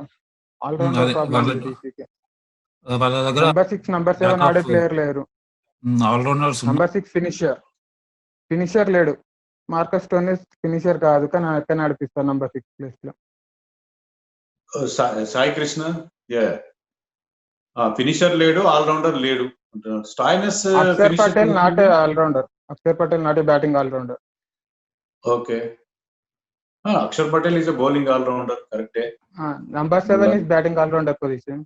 ఆల్రౌండర్ ప్రాబ్లం డీసీకి. వాళ్ళ దగ్గర నంబర్ 6, నంబర్ 7 ఆడే ప్లేయర్ లేరు. ఆల్రౌండర్స్ నంబర్ 6 ఫినిషర్ లేడు. మార్కస్ స్టోనిస్ ఫినిషర్ కాదు, కానీ అక్కడ నడిపిస్తారు నంబర్ 6 ప్లేస్ లో. సాయి కృష్ణ ఫినిషర్ లేడు, ఆల్రౌండర్ లేడు. Akshar Patel not allrounder. Akshar Patel not batting allrounder. Okay, Akshar Patel is bowling allrounder, కరెక్టే. Number 7 is batting allrounder position.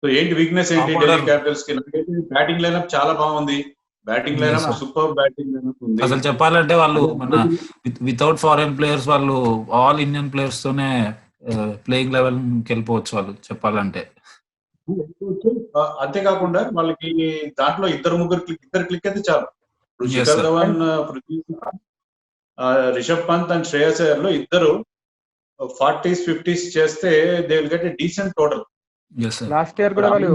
So ఏంటి వీక్నెస్ ఏంటి ఢిల్లీ క్యాపిటల్స్ కి? బ్యాటింగ్ లైనప్ చాలా బాగుంది. Batting lineup super batting lineup ఉంది. అసలు చెప్పాలంటే వాళ్ళు మన వితౌట్ ఫారెన్ ప్లేయర్స్ వాళ్ళు ఆల్ ఇండియన్ ప్లేయర్స్ తోనే ప్లేయింగ్ లెవెల్ వెళ్ళిపోవచ్చు వాళ్ళు చెప్పాలంటే. అంతేకాకుండా వాళ్ళకి దాంట్లో ఇద్దరు క్లిక్ అయితే చాలు. శిఖర్ ధవన్, రిషబ్ పంత్ అండ్ శ్రేయస్ అయ్యర్ లో ఇద్దరు 40s 50s చేస్తే they will get a decent total. Last year కూడా వాళ్ళు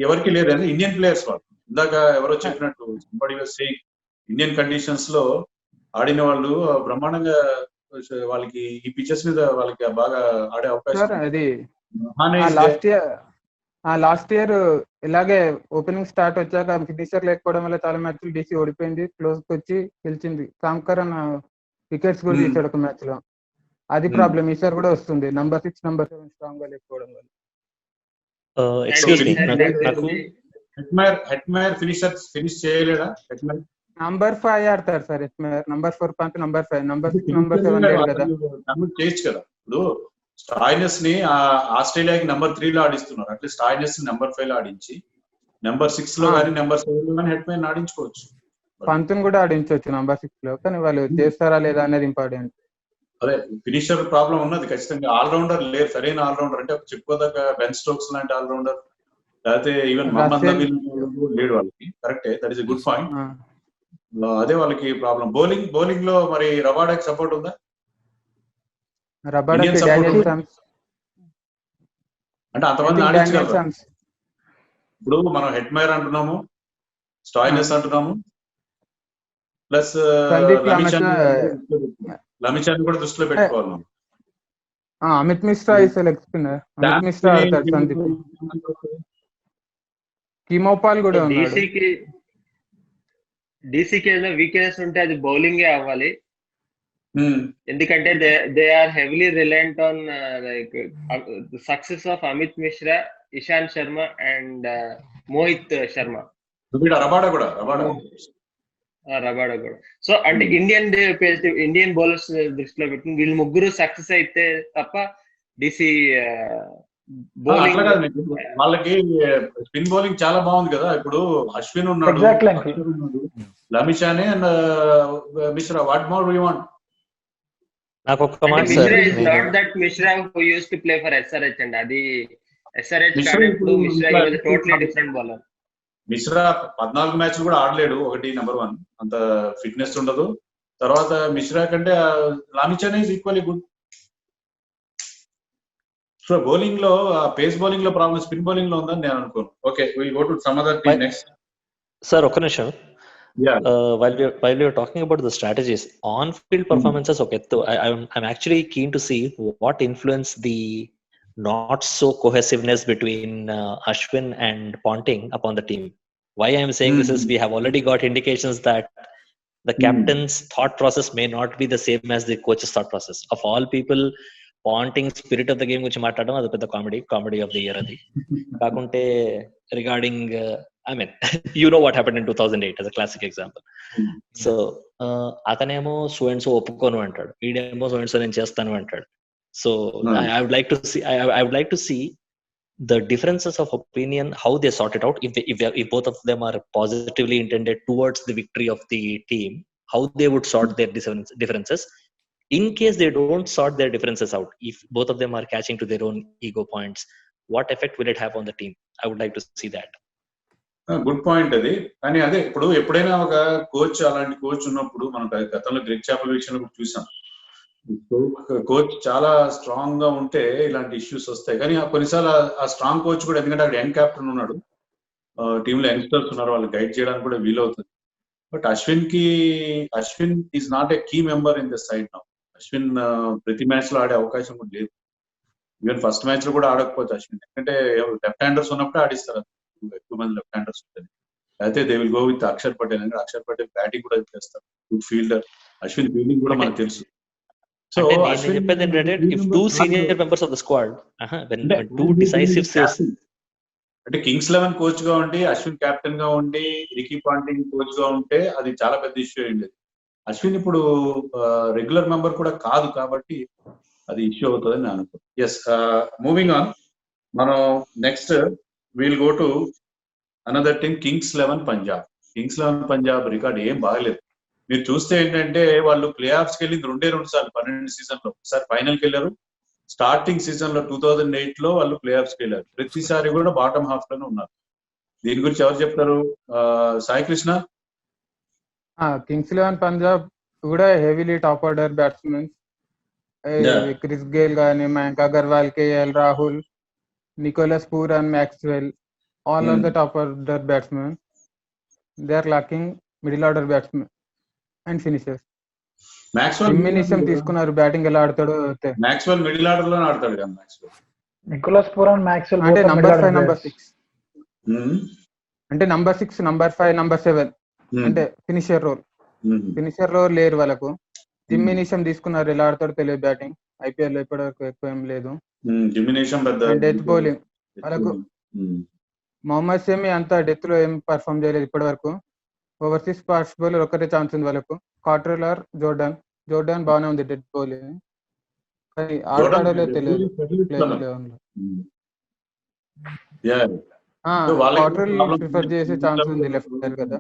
ఎవరికి లేదండి ఇండియన్ ప్లేయర్స్. వాళ్ళు ఇందాక ఎవరో చెప్పినట్టు ఇండియన్ కండిషన్స్ లో ఆడిన వాళ్ళు బ్రహ్మాండంగా వాళ్ళకి ఈ పిచెస్ మీద వాళ్ళకి బాగా ఆడే అవకాశం. అది లాస్ట్ ఇయర్ ఇలాగే ఓపెనింగ్ స్టార్ట్ వచ్చాక ఫినిషర్ లేకపోవడం వల్ల చాలా మ్యాచ్లు డీసీ ఓడిపోయింది. క్లోజ్ కి వచ్చి గెలిచింది. కాంకర్ అన్న వికెట్స్ కూడా తీసాడు ఒక మ్యాచ్ లో. అది ప్రాబ్లం ఈసారి కూడా వస్తుంది. నంబర్ 6, నంబర్ 7 స్ట్రాంగ్ గా లేకపోవడం వల్ల. హెట్మేర్ ఫినిష్ చేయలేదా? నంబర్ 5 ఆడతారు sir Hetmyer. Number 4 Pant, number 5, number 6, number 7 లేదు కదా. చేయొచ్చు కదా. ఇప్పుడు స్టాయినస్ ని ఆస్ట్రేలియాకి నెంబర్ 3 లో ఆడిస్తున్నారు. అట్లీస్ట్ స్టాయినస్ నెంబర్ 5 లో ఆడించి నెంబర్ 6 లో కానీ నెంబర్ 7 లో కానీ హెడ్ మ్యాన్ ఆడించుకోవచ్చు. పంతుని కూడా ఆడించవచ్చు నంబర్ 6 లో, కానీ వాళ్ళు చేస్తారా లేదా అనేది ఇంపార్టెంట్. అదే ఫినిషర్ ప్రాబ్లం ఉన్నది ఖచ్చితంగా. ఆల్రౌండర్ లేరు, సరైన ఆల్రౌండర్ అంటే చెప్పుకోదగ్గ బెన్ స్టోక్స్ లాంటి ఆల్రౌండర్, లేకపోతే ఈవెన్ మహమ్మద్ నబీ లేడు వాళ్ళకి. కరెక్టే, that is a good point. అదే వాళ్ళకి ప్రాబ్లం. బౌలింగ్ లో మరి రబాడాకి సపోర్ట్ ఉందా? రబాడాకి Indian support డానియల్ ఉంది. సామ్స్, అంటే అంతమంది డానియల్ ఆడించగలరు. సామ్స్. ఇప్పుడు మనం హెట్మైర్ అంటున్నాము, స్టాయినస్ అంటున్నాము, ప్లస్ సందీప్ లమిచాన్ కూడా దృష్టిలో పెట్టుకోవాలి మనం. Amit Mishra is leg spinner. Amit Mishra ఆడతాడు సందీప్. కిమోపాల్ కూడా ఉన్నాడు. డీసీకి ఏదైనా వీక్నెస్ ఉంటే అది బౌలింగే అవ్వాలి. ఎందుకంటే they are heavily reliant on like success of Amit Mishra, Ishant Sharma and Mohit Sharma. Rabada కూడా. సో అంటే ఇండియన్ బౌలర్స్ దృష్టిలో పెట్టుకుని వీళ్ళు ముగ్గురు సక్సెస్ అయితే తప్ప డీసీ బౌలింగ్ వాళ్ళకి స్పిన్ బౌలింగ్ చాలా బాగుంది కదా. ఇప్పుడు అశ్విన్ ఉన్నాడు, Lamichhane and Mishra. What more you want? నాకు ఒక్క మాట sir, not that Mishra who used to play for SRH అండి. అది ఎస్ఆర్హెచ్ కానప్పుడు Mishra is totally different bowler. Mishra 14 మ్యాచ్లు కూడా ఆడలేడు. ఒకటి నెంబర్ 1 అంత ఫిట్నెస్ ఉండదు. తర్వాత మిశ్రా కంటే Lamichhane is equally good. So bowling లో పేస్ బౌలింగ్ లో ప్రాబ్లం స్పిన్ బౌలింగ్ లో ఉందని నేను అనుకోను. Okay, will go to some other team next. Sir ఒక్క నిమిషం. While we are talking about the strategies, on-field performances, okay, so I'm actually keen to see what influence the not so cohesiveness between Ashwin and Ponting upon the team. Why I'm saying this is we have already got indications that the captain's thought process may not be the same as the coach's thought process. Of all people, Ponting spirit of the game which maatladam adu pedda comedy of the year adi kaakunte regarding I mean you know what happened in 2008 as a classic example. So atanemo so and so oppukonu antadu, idemo so and so nenu chestanu antadu. So I would like to see I would like to see the differences of opinion, how they sort it out. If both of them are positively intended towards the victory of the team, how they would sort their differences. In case they don't sort their differences out, if both of them are catching to their own ego points, what effect will it have on the team? I would like to see that. Good point అది. కానీ అదే ఇప్పుడు ఎప్పుడైనా ఒక coach, అలాంటి coach ఉన్నప్పుడు మనం గతంలో గ్రెగ్ చాపెల్ విషయంలో కూడా చూసాం. కోచ్ చాలా స్ట్రాంగ్ గా ఉంటే ఇలాంటి ఇష్యూస్ వస్తాయి. కానీ కొన్నిసార్లు ఆ స్ట్రాంగ్ కోచ్ కూడా, ఎందుకంటే అక్కడ యంగ్ క్యాప్టెన్ ఉన్నాడు, టీంలో యంగ్స్టర్స్ ఉన్నారు, వాళ్ళు గైడ్ చేయడానికి కూడా వీలవుతుంది. But Ashwin is not a key member in the side now. Ashwin ప్రతి మ్యాచ్ లో ఆడే అవకాశం కూడా లేదు. ఈవెన్ ఫస్ట్ మ్యాచ్ లో కూడా ఆడకపోతే అశ్విన్, ఎందుకంటే లెఫ్ట్ హ్యాండర్స్ ఉన్నప్పుడే ఆడిస్తారు, ఎక్కువ మంది లెఫ్ట్ హ్యాండర్స్ ఉంటుంది. అయితే they will go with Axar Patel. అంటే అక్షర్ పటేల్ బ్యాటింగ్ కూడా చేస్తారు, గుడ్ ఫీల్డర్. అశ్విన్ ఫీల్డింగ్ కూడా మనకు తెలుసు. So if two senior members of the squad, when two decisive saves, అంటే కింగ్స్ 11 కోచ్ గా ఉండి అశ్విన్ కెప్టెన్ గా ఉండి రికీ పాంటింగ్ కోచ్ గా ఉంటే అది చాలా పెద్ద ఇష్యూ అయింది. అశ్విన్ ఇప్పుడు రెగ్యులర్ మెంబర్ కూడా కాదు కాబట్టి అది ఇష్యూ అవుతుందని నేను అనుకుంటున్నాను. ఎస్, మూవింగ్ ఆన్, మనం next will go to another team, Kings 11 Punjab. Kings 11 Punjab record ఏం బాగలేదు. మీరు చూస్తే ఏంటంటే వాళ్ళు ప్లే ఆఫ్స్కి వెళ్ళింది 2 సార్లు 12 సీజన్ లో. ఒకసారి ఫైనల్కి వెళ్ళారు, స్టార్టింగ్ సీజన్ లో 2008 లో వాళ్ళు ప్లే ఆఫ్స్కి వెళ్ళారు. ప్రతిసారి కూడా బాటమ్ హాఫ్ లోనే ఉన్నారు. దీని గురించి ఎవరు చెప్తారు? సాయి కృష్ణ. కింగ్స్ 11 పంజాబ్ కూడా heavily top order batsmen, Chris Gayle గానీ, Mayank Agarwal, KL Rahul, Nicholas Pooran, Maxwell, all of the top order batsmen. They are lacking middle order batsmen and finishers. Maxwell Neesham తీసుకున్నారు, బ్యాటింగ్ ఎలా ఆడతాడు. మాక్స్వెల్ మిడిల్ ఆర్డర్ లో ఆడతాడు కదా. Maxwell, Nicholas Pooran, Maxwell అంటే number 5, number 6 అంటే number 6, number 5, number 7 అంటే finisher role లేరు వాళ్ళకు. జిమ్ మినిషం తీసుకున్నారు, ఎలా ఆడతాడో తెలియదు బ్యాటింగ్. ఐపీఎల్ లో ఇప్పటివరకు ఎక్కువ ఏం లేదు. డెత్ బౌలింగ్ వాళ్ళకు. మొహమ్మద్ షమి అంత డెత్ లో ఏం పర్ఫామ్ చేయలేదు ఇప్పటి వరకు. ఓవర్సీస్ ఫాస్ట్ బౌలర్ ఒకటే ఛాన్స్ ఉంది వాళ్ళకు, కాట్రెల్ ఆర్ జోర్డాన్ బాగానే ఉంది డెత్ బౌలింగ్. కానీ ఆడతాడో తెలియదు ప్లేయింగ్ లెవెన్ లో. క్వార్టర్ ప్రిఫర్ చేసే ఛాన్స్ ఉంది లెఫ్ట్ సైడ్ కదా.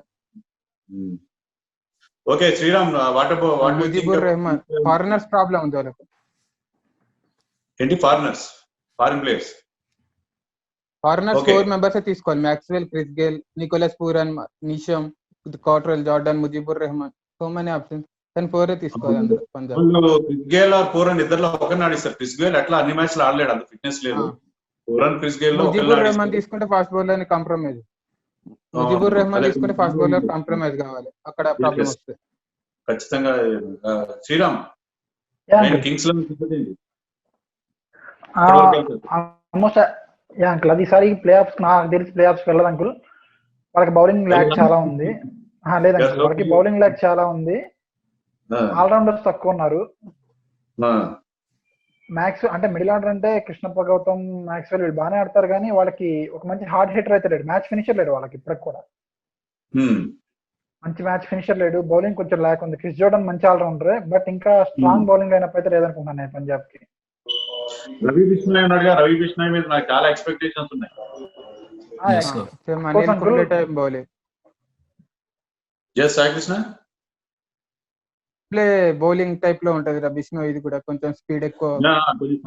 Okay Sriram, Mujeebur Rahman foreigners problem ఉంది వాళ్ళకు. ఏంటి ఫారిన్ ప్లేయర్స్? ఫారినర్స్ 4 మెంబర్స్ తీసుకోవాలి. Maxwell, Chris Gayle, Nicholas Pooran, Neesham, Cottrell, Jordan, Mujeebur Rahman. So many options, కానీ 4 తీసుకోవాలి అందరూ Punjab. Chris Gayle or Pooran ఇద్దరులో ఒకరిని ఆడిస్తారు. క్రిస్ గేల్ అట్లా అన్ని మ్యాచ్ లో ఆడలేడు, అంత ఫిట్నెస్ లేదు. పూరన్, క్రిస్ గేల్ లో ముజీబుర్ రెహమాన్ తీసుకుంటే ఫాస్ట్ బౌలర్ అని కాంప్రమైజ్. ముజీబుర్ రెహమాన్ తీసుకుంటే ఫాస్ట్ బౌలర్ కాంప్రమైజ్ కావాలి, అక్కడ ప్రాబ్లం వస్తుంది ఖచ్చితంగా. శ్రీరామ్, కింగ్స్ లో ఆల్మోస్ట్ అంకుల్ అది ఈసారి ప్లే ఆఫ్స్ నాకు తెలిసి ప్లే ఆఫ్స్ వెళ్ళదు అంకుల్. వాళ్ళకి బౌలింగ్ ల్యాక్ చాలా ఉంది. లేదండి, వాళ్ళకి బౌలింగ్ ల్యాక్ చాలా ఉంది. ఆల్రౌండర్స్ తక్కువ ఉన్నారు. మ్యాక్స్ అంటే మిడిల్ ఆర్డర్ అంటే కృష్ణప్ప, గౌతమ్, మ్యాక్స్వెల్ వీళ్ళు బాగానే ఆడతారు, కానీ వాళ్ళకి ఒక మంచి హార్డ్ హిటర్ అయితే లేడు, మ్యాచ్ ఫినిషర్ లేడు వాళ్ళకి ఇప్పటికి కూడా. మంచి మ్యాచ్ ఫినిషర్ లేడు, బౌలింగ్ కొంచెం ల్యాక్ ఉంది. క్రిస్ జోర్డన్ మంచి ఆల్రౌండర్, బట్ ఇంకా స్ట్రాంగ్ బౌలింగ్ లైనప్ అయితే లేదనుకుంటున్నాను నేను పంజాబ్ కి. రవి బిష్నాయ్ ఉన్నాడుగా, రవి బిష్నాయ్ మీద నాకు చాలా ఎక్స్పెక్టేషన్స్ ఉన్నాయి. ప్లే బౌలింగ్ టైప్ లో ఉంటది బిష్నోయ్, ఇది కూడా కొంచెం స్పీడ్ ఎక్కువ,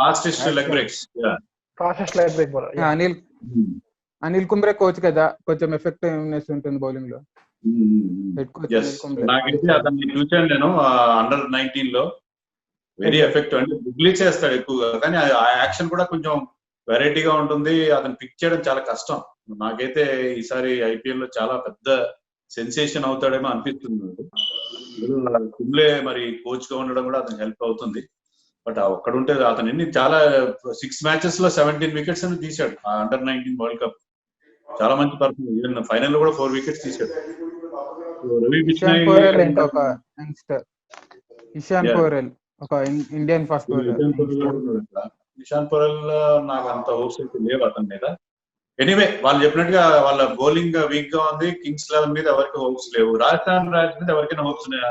fastest leg breaks. Anil Kumble coach కదా, కొంచెం ఎఫెక్టివ్నెస్ ఉంటుంది బౌలింగ్ లో. నాకైతే అతన్ని చూసాను నేను అండర్-19 లో, వెరీ ఎఫెక్టివ్. అంటే బుగ్లీ చేస్తాడు ఎక్కువగా, కానీ ఆ యాక్షన్ కూడా కొంచెం వెరైటీగా ఉంటుంది. అతను పిక్ చేయడం చాలా కష్టం. నాకైతే ఈసారి ఐపీఎల్ లో చాలా పెద్ద సెన్సేషన్ అవుతాడేమో అనిపిస్తుంది. కుంబ్లే మరి కోచ్ గా ఉండడం కూడా అతను హెల్ప్ అవుతుంది. బట్ ఒక్కడ ఉంటే అతను చాలా 6 మ్యాచెస్ లో 17 వికెట్స్ అని తీశాడు. ఆ అండర్-19 వరల్డ్ కప్ చాలా మంచి పర్ఫార్మెన్స్. ఈవెన్ ఫైనల్ లో కూడా 4 వికెట్స్ తీశాడు. రవి బిష్నాయ్ ఇషాన్ పోరెల్ ఒక Indian fast bowler. Ishan Porel నాకు అంత హోప్స్ అయితే లేవు అతని మీద. ఎనీవే, వాళ్ళు చెప్పినట్టుగా వాళ్ళ బౌలింగ్ వీక్ గా ఉంది. కింగ్స్ 11 మీద ఎవరికి హోప్స్ లేవు. రాజస్థాన్ రాయల్స్ మీద ఎవరికైనా హోప్స్ ఉన్నాయా?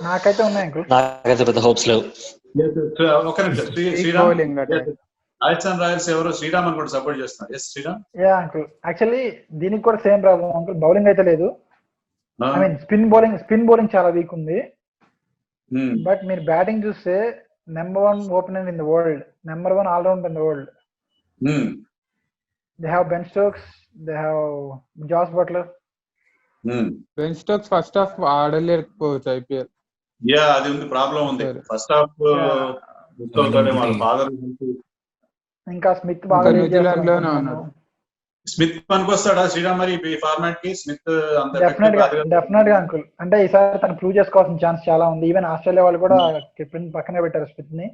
నాకైతే ఉన్నాయి అంకుల్. నాకైతే పెద్ద హోప్స్ లేవు. ఒక నిమిషం, శ్రీరామ్, రాజస్థాన్ రాయల్స్ ఎవరు? శ్రీరామ్ అని కూడా సపోర్ట్ చేస్తున్నారు. Yes Sriram. Yeah uncle, actually దీనికి కూడా సేమ్ ప్రాబ్లం అంకుల్. బౌలింగ్ అయితే లేదు, ఐ మీన్ స్పిన్ బౌలింగ్ చాలా వీక్ ఉంది. బట్ మీరు బ్యాటింగ్ చూస్తే number 1 opener in the world, number 1 allrounder in the world. They have Ben Stokes, they have Josh Butler. Ben Stokes first half ఆడలేకపోవచ్చు IPL. Yeah, అది ఉంది, problem ఉంది. First half ఇంకా Smith బాగా New Zealand లోనే ఉన్నాడు. స్మిత్ పనికొస్తాడా శ్రీరామ్ మరి ఈ ఫార్మాట్ కి? స్మిత్ డెఫినెట్ గా అంకుల్. అంటే ఈసారి తను ప్రూవ్ చేసుకోవాల్సిన ఛాన్స్ చాలా ఉంది. ఈవెన్ ఆస్ట్రేలియా వాళ్ళు కూడా పక్కనే పెట్టారు స్మిత్ ని.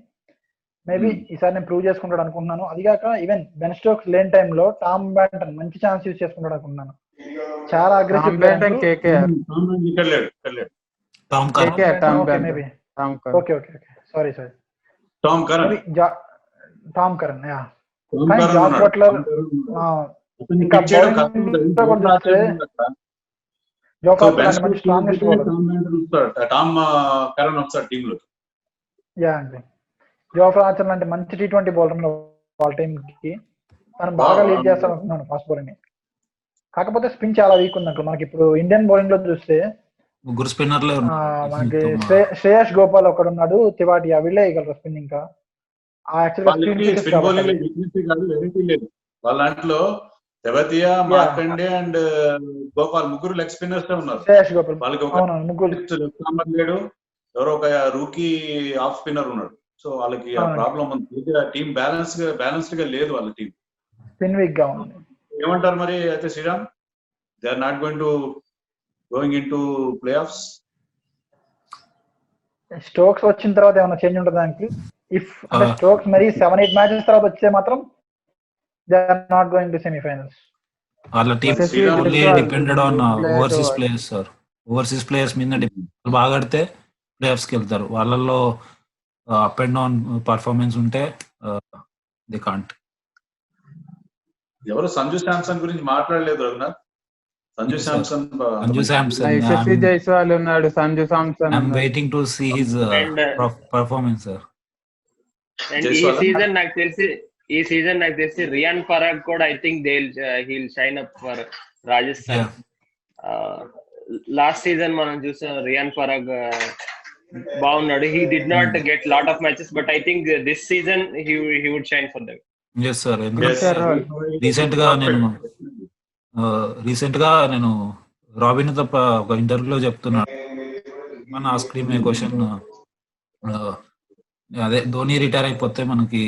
మేబీ ఈసారి నేను ప్రూవ్ చేసుకుంటాడు అనుకుంటున్నాను. అదిగాక ఈవెన్ బెన్ స్టోక్స్ లేని టైంలో టామ్ బ్యాంటన్ మంచి ఛాన్స్ యూజ్ చేసుకుంటాడు అనుకుంటున్నాను. చాలా aggressive. Tom Curran, Jos Buttler, ఇంకా స్ట్రాంగెస్ట్ జోఫ్రా ఆర్చర్ లాంటి మంచి T20 బౌలర్ వాళ్ళ టీమ్ కి తను బాగా లీడ్ చేస్తాను అనుకున్నాను ఫాస్ట్ బౌలింగ్. కాకపోతే స్పిన్ చాలా వీక్ ఉంది అంకుల్. మనకి ఇప్పుడు ఇండియన్ బౌలింగ్ లో చూస్తే ముగ్గురు స్పిన్నర్లే మనకి శ్రేయస్ గోపాల్ ఒకడు ఉన్నాడు, తివాటియా, వీళ్ళే వేయగలరు స్పిన్. ఇంకా వాళ్ళ దాంట్లో తెవతియా, మార్కండే అండ్ గోపాల్ ముగ్గురు లెగ్ స్పిన్నర్స్ ఉన్నారు. శ్రేయస్ గోపాల్ వాళ్ళకి లేడు, ఎవరో ఒక రూకీ ఆఫ్ స్పిన్నర్ ఉన్నాడు. సో వాళ్ళకి ఆ ప్రాబ్లం ఉంది. టీమ్ బ్యాలెన్స్డ్ గా లేదు వాళ్ళ టీం, స్పిన్ వీక్ గా ఉంది. ఏమంటారు మరి అయితే Sriram? They are not going into playoffs. Stokes వచ్చిన తర్వాత ఏమైనా చేంజ్ ఉంటుందా అంకుల్? ఇఫ్ స్టోక్స్ మరి 7-8 మ్యాచెస్ తర్వాత వచ్చే మాత్రం they are not going to semifinals. వాళ్ళ team only depended on overseas players sir. Overseas players మీద డిపెండ్. బాగా ఆడితే ప్లే ఆఫ్స్ కి వెళ్తారు. వాళ్ళల్లో అప్ అండ్ డౌన్ పర్ఫార్మెన్స్ ఉంటే దే కాంట్. ఎవరు సంజు శాంసన్ గురించి మాట్లాడలేదు రఘునాథ్. సంజు శాంసన్ జైస్వాల్ ఉన్నాడు. Sanju Samson I am waiting to see his performance sir. And ఈ సీజన్ నాకు తెలిసి రియాన్ పరాగ్ కూడా I think he'll shine up for Rajasthan. Last season మనం చూసాం రియాన్ పరాగ్ బాగున్నాడు. He did not get lot of matches but I think this season he would shine for them. Yes sir, recent గా నేను robin తప్ప ఒక ఇంటర్వ్యూలో చెప్తున్నాను, మన ఆస్క్రీమ్ ఏ క్వశ్చన్, అదే ధోని రిటైర్ అయిపోతే మనకి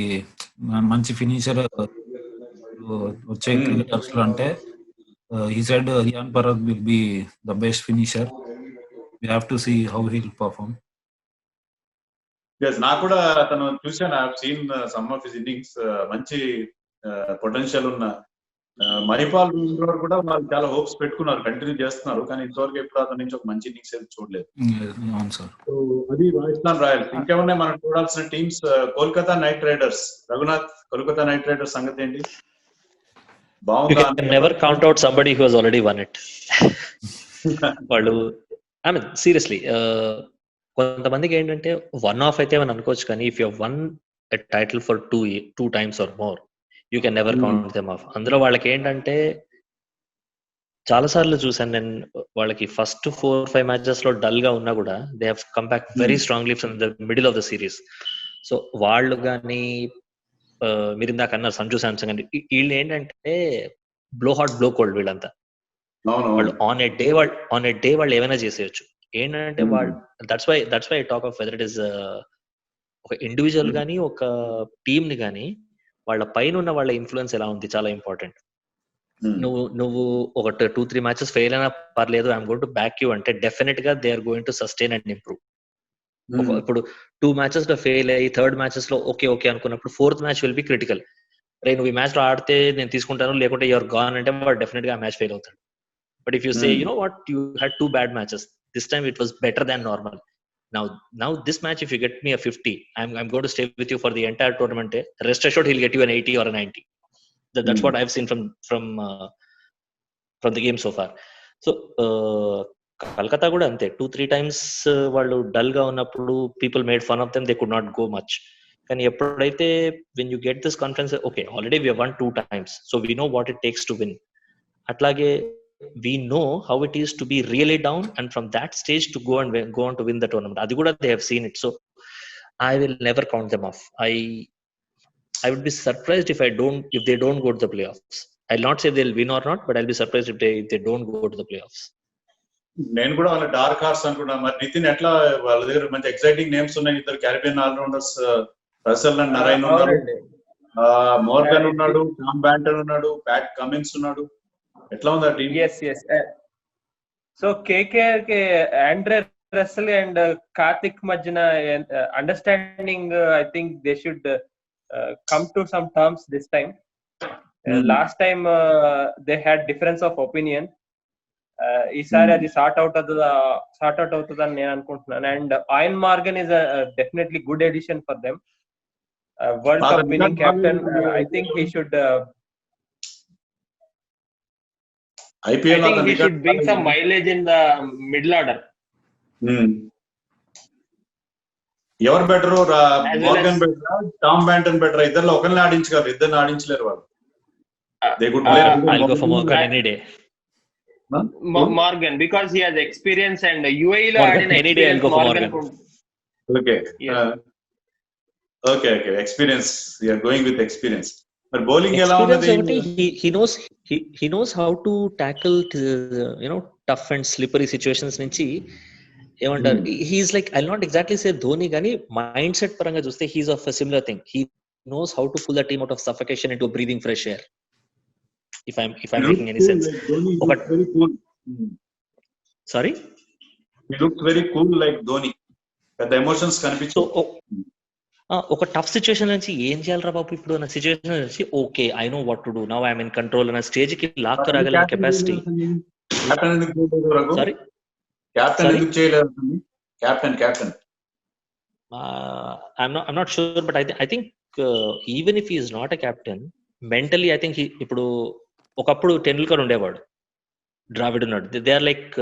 మంచి ఫినిషర్ వచ్చే క్రికెటర్స్ లో అంటే he said Riyan Parag will be the best finisher. We have to see how he'll perform. Yes, నాకు కూడా అతను చూసాను. I have seen some of his innings. మంచి పొటెన్షియల్ ఉన్న మణిపాల్ కూడా వాళ్ళు చాలా హోప్స్ పెట్టుకున్నారు, కంటిన్యూ చేస్తున్నారు. కానీ ఇంతవరకు ఎప్పుడు అతని నుంచి ఒక మంచి ఇన్నింగ్స్ అయితే చూడలేదు. అవును సార్. అది రాజస్థాన్ రాయల్స్. ఇంకేమున్నాయి మనం చూడాల్సిన teams? Kolkata night riders. Raghunath, Kolkata night riders సంగతి ఏంటి? You can never count out somebody who has already won it. వాళ్ళు ఐ మీన్ సీరియస్లీ కొంతమందికి ఏంటంటే వన్ ఆఫ్ అయితే మనం అనుకోవచ్చు, కానీ if you won a title for two times or more you can never count them off. అందులో వాళ్ళకి ఏంటంటే చాలా సార్లు చూసాను నేను, వాళ్ళకి ఫస్ట్ 4-5 మ్యాచెస్ లో డల్ గా ఉన్నా కూడా they have come back very strongly from the middle of the series. So వాళ్ళు కానీ మీరు ఇందాక అన్నారు సంజు శాంసంగ్ అని, వీళ్ళు ఏంటంటే బ్లో హాట్ బ్లో కోల్డ్. వీళ్ళంతా వాళ్ళు ఆన్ ఎ డే వాళ్ళు ఏమైనా చేసేయచ్చు. ఏంటంటే వాళ్ళు that's why talk of whether it is ఒక ఇండివిజువల్ గానీ ఒక టీమ్ ని గానీ వాళ్ళ పైన ఉన్న వాళ్ళ ఇన్ఫ్లుయెన్స్ ఎలా ఉంది చాలా ఇంపార్టెంట్. నువ్వు ఒక 2-3 మ్యాచెస్ ఫెయిల్ అయినా పర్లేదు, I'm going to back you అంటే డెఫినెట్ గా they are going to sustain and improve. ఇప్పుడు 2 మ్యాచెస్ లో ఫెయిల్ అయ్యి 3rd మ్యాచెస్ లో ఓకే అనుకున్నప్పుడు 4th match will be critical. రే నువ్వు ఈ మ్యాచ్ లో ఆడితే నేను తీసుకుంటాను, లేకుంటే యువర్ గాన్ అంటే వాడు డెఫినెట్ గా ఆ మ్యాచ్ ఫెయిల్ అవుతాడు. But if you say you know what, you had 2 bad matches, this time it was better than normal. Now this match if you get me a 50, I'm going to stay with you for the entire tournament. Rest assured he'll get you an 80 or a 90. That's what I've seen from the game so far. So Calcutta కూడా అంతే, 2-3 times వాళ్ళు dull గా ఉన్నప్పుడు people made fun of them, they could not go much. కానీ ఎప్పుడైతే when you get this confidence, okay already V one 2 times, so we know what it takes to win. అట్లాగే we know how it is to be really down and from that stage to go on to win the tournament. Adi kuda they have seen it, so I will never count them off. I would be surprised if they don't go to the playoffs. I'll not say they'll win or not, but I'll be surprised if they don't go to the playoffs. నేను కూడా వాళ్ళ dark horse అనుకున్నా. మరి నితిన్ ఎట్లా? వాళ్ళ దగ్గర మంచి exciting names ఉన్నాయి, ఇద్దరు Caribbean allrounders, Russell and Narine ఉన్నారు, మోర్గన్ ఉన్నాడు, టామ్ బ్యాంటన్ ఉన్నాడు, ప్యాట్ కమిన్స్ ఉన్నాడు. ఎట్లా ఉంది ఆ టీమ్? ఎస్ సో కేకేఆర్ కి ఆండ్రే రసెల్ అండ్ కార్తిక్ మధ్యన understanding, I think they should come to some terms this time. Last time they had difference of opinion. ఈసారి అది సార్ట్ అవుట్ అవుతుందని నేను అనుకుంటున్నాను. And Eoin Morgan is definitely good addition for them. World cup winning captain. I think he should IPL he should bring some mileage in the middle order. ఎవరు better? Morgan better, Tom Banton better? ఇద్దరు ఒకరిని ఆడించగలరు, ఇద్దరిని ఆడించలేరు వాళ్ళు. They could play. I'll go for Morgan any day. Morgan because he has experience and UAE lo adina any day I'll go for Morgan. Okay. Okay. Experience. You are going with experience. But bowling ఎలా ఉన్నది? he knows how to tackle tough and slippery situations నుంచి ఏమంటారు. He's like, I'll not exactly say Dhoni కానీ mind set పరంగా చూస్తే he's of a similar thing. He knows how to pull the team out of suffocation into a breathing fresh air. If I'm making any sense. But very cool. Sorry? He looks very cool like Dhoni. The emotions కనిపించు. ఒక tough situation నుంచి ఏం చేయాలరా బాబు ఇప్పుడు నా situation నుంచి okay I know what to do, now I'm in control అన్న stage కి లాక్ రాగలిగిన capacity. Sorry captain I'm not sure, but I think even if he is not a captain, mentally I think ఇప్పుడు ఒకప్పుడు టెండూల్కర్ ఉండేవాడు, ద్రావిడ్ ఉన్నాడు. They are like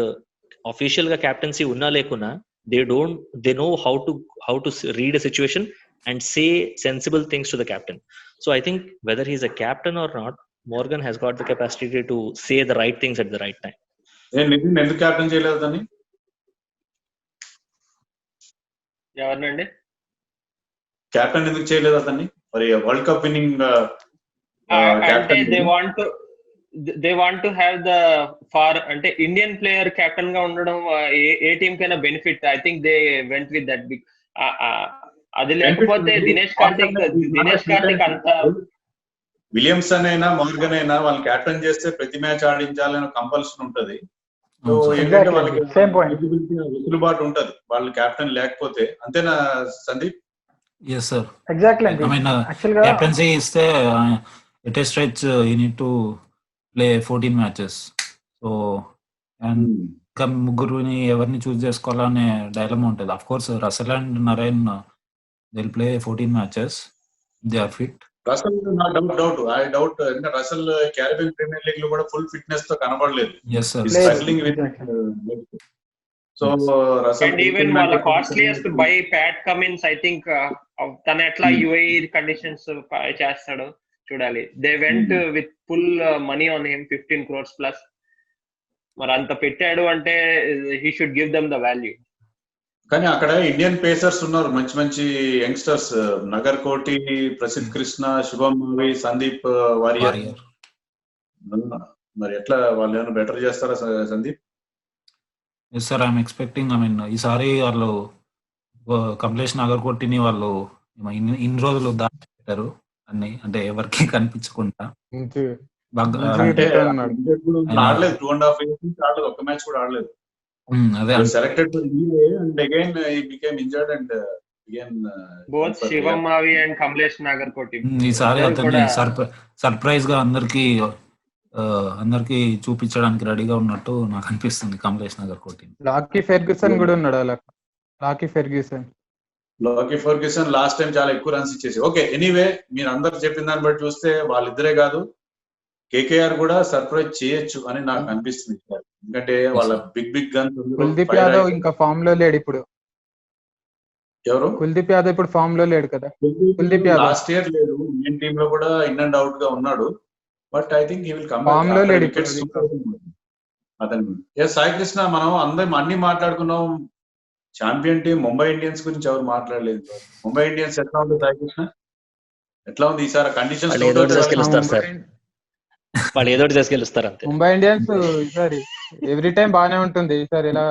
official గా captaincy ఉన్నా లేకున్నా they know how to read a situation and say sensible things to the captain. So I think whether he's a captain or not, Morgan has got the capacity to say the right things at the right time. Nitin ఎందుకు captain చేయలేదు దాన్ని? ఎవరినండి? Captain ఎందుకు చేయలేదు అతన్ని? మరి world cup winning అంటే they want to have the far అంటే Indian player captain గా ఉండడం ఏ టీమ్ కైనా benefit. I think they went with that big. అది లేకపోతే దినేష్ కార్తిక్ అంత విలియమ్సన్ అయినా మార్గన్ అయినా వాళ్ళని క్యాప్టెన్ చేస్తే ప్రతి మ్యాచ్ ఆడించాలని కంపల్షన్ ఉంటది. సో ఏంటంటే వాళ్ళకి వెసులుబాటు ఉంటది వాళ్ళు క్యాప్టెన్ లేకపోతే. అంతేనా Sandeep? Yes sir. Exactly. I mean captaincy ఇస్తే at a stretch you need to play 14 matches. So and ఇంకా ముగ్గురుని ఎవరిని చూస్ చేసుకోవాలనే డైలమా ఉంటుంది. Of course Russell and Narine they will play 14 matches. They are fit. Russell doubt ఎందుకంటే Russell Caribbean Premier League లో కూడా full fitness తో కనబడలేదు. Yes sir. Struggling with so Russell and even వాళ్ళ costliest buy Pat Cummins. I think తన ఎట్లా UAE conditions చేస్తాడు చూడాలి. They went with full money on him 15 crores plus. మరి అంత పెట్టాడు అంటే he should give them the value. కానీ అక్కడ ఇండియన్ పేసర్స్ ఉన్నారు, మంచి మంచి యంగ్స్టర్స్. నగర్ కోటి, ప్రసిద్ధ్ కృష్ణ, శుభం మావి, సందీప్ వారియర్. మరి ఎట్లా వాళ్ళు ఏమైనా బెటర్ చేస్తారా Sandeep? Yes sir, I'm expecting. I mean ఈసారి వాళ్ళు కమలేష్ నాగర్కోటిని వాళ్ళు ఇన్ని రోజులు దాచి పెట్టారు అన్ని, అంటే ఎవరికి కనిపించకుండా. ఆడలేదు 2.5 years నుంచి ఆడలేదు, ఒక్క మ్యాచ్ కూడా ఆడలేదు. అదే selected and again he became injured and again both Shivam Mavi and Kamlesh Nagarkoti. ఈసారి అతన్ని సర్ప్రైజ్ గా అందరికి చూపించడానికి రెడీగా ఉన్నట్టు నాకు అనిపిస్తుంది కమలేష్ నాగర్కోటి. లాకీ ఫెర్గ్యూసన్ కూడా ఉన్నాడు అలా. లాకీ ఫెర్గ్యూసన్ లాస్ట్ టైం చాలా ఎక్కువ రన్స్ ఇచ్చేసి. ఓకే, ఎనీవే మీరు అందరు చెప్పిన దాన్ని బట్టి చూస్తే వాళ్ళిద్దరే కాదు, కేకేఆర్ కూడా సర్ప్రైజ్ చేయొచ్చు అని నాకు అనిపిస్తుంది. ఎందుకంటే వాళ్ళ బిగ్ గన్స్. కుల్దీప్ యాదవ్ ఇంకా ఫామ్ లో లేడు ఇప్పుడు. ఎవరు? కుల్దీప్ యాదవ్ ఇప్పుడు ఫామ్ లో లేడు కదా. కుల్దీప్ యాదవ్ లాస్ట్ ఇయర్ లేడు, ఇండియన్ టీమ్ లో కూడా ఇన్ అండ్ అవుట్ గా ఉన్నాడు. But I think he will come form లో లేడు అతను. సాయి కృష్ణ, మనం అందరం అన్ని మాట్లాడుకున్నాం. ఛాంపియన్ టీం ముంబై ఇండియన్స్ గురించి ఎవరు మాట్లాడలేదు. ముంబై ఇండియన్స్ ఎట్లా ఉంది సాయి కృష్ణ? ఎట్లా ఉంది ఈసారి కండిషన్స్? వాళ్ళు ఏదో చేసి గెలుస్తారు అంతే. ముంబై ఇండియన్స్ ఈసారి ఎవ్రీ టైం బాగానే ఉంటుంది. ఈసారి ఇలా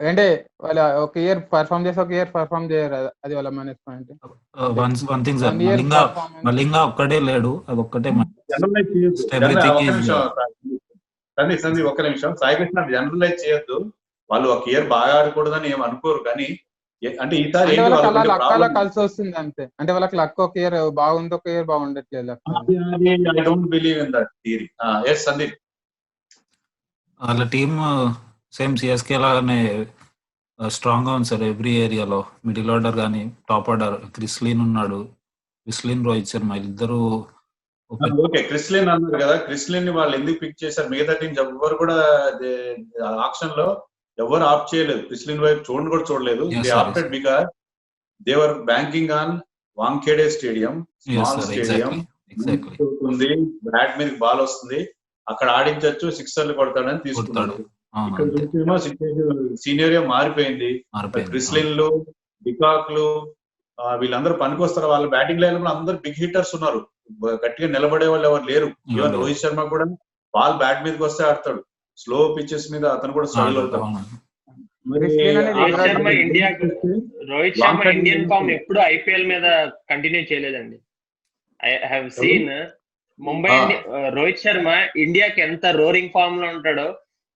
అంటే వాళ్ళ ఒక ఇయర్ పర్ఫామ్ చేసి ఒక ఇయర్ పర్ఫామ్ చేయరు, అది వాళ్ళ minus point. One thing sir, Malinga ఒక్కడే లేడు, అది ఒక్కటే. సందీప్ ఒక్క నిమిషం. సాయి కృష్ణ జనరలైజ్ చేయొద్దు, వాళ్ళు ఒక ఇయర్ బాగా ఆడకూడదని ఏం అనుకోరు. కానీ అంటే ఈసారి అలా కలిసి వస్తుంది అంతే. అంటే వాళ్ళకి లక్ ఒక ఇయర్ బాగుంది, ఒక ఇయర్ బాగుండట్లేదు. I don't believe in that theory. yes Sandeep. వాళ్ళ టీమ్ సేమ్ సిఎస్కే లాగానే స్ట్రాంగ్ గా ఉంది సార్ ఎవ్రీ ఏరియాలో. మిడిల్ ఆర్డర్ కానీ టాప్ ఆర్డర్. క్రిస్లిన్ ఉన్నాడు, రోహిత్ శర్మ, ఇద్దరు. ఓకే, క్రిస్లిన్ అన్నారు కదా, క్రిస్లిన్ ని వాళ్ళు ఎందుకు పిక్ చేశారు? మిగతా టీమ్స్ ఎవరు కూడా ఆప్షన్ లో ఎవరు ఆప్ట్ చేయలేదు, క్రిస్లిన్ వైపు చూడలేదు. They opted because they were banking on Wankhede stadium, small stadium ఉంది, బ్యాట్ మీద బాల్ వస్తుంది, అక్కడ ఆడించవచ్చు, సిక్సర్లు కొడతాడని తీసుకున్నాడు. ఇక్కడ చూసేమో సీనియర్ మారిపోయింది. క్రిస్లిన్లు, డికాక్లు వీళ్ళందరూ పనికొస్తారు. వాళ్ళ బ్యాటింగ్ లైన్ లో అందరు బిగ్ హిట్టర్స్ ఉన్నారు, గట్టిగా నిలబడే వాళ్ళు ఎవరు లేరు. ఈవెన్ రోహిత్ శర్మ కూడా బాల్ బ్యాట్ మీదకి వస్తే ఆడతాడు, స్లో పిచెస్ మీద అతను కూడా స్ట్రగుల్ అవుతాడు. రోహిత్ శర్మ ఇండియన్ ఫామ్ ఎప్పుడు ఐపీఎల్ మీద కంటిన్యూ చేయలేదండి. I have seen Rohit Sharma ఇండియాకి ఎంత రోరింగ్ ఫామ్ లో ఉంటాడో,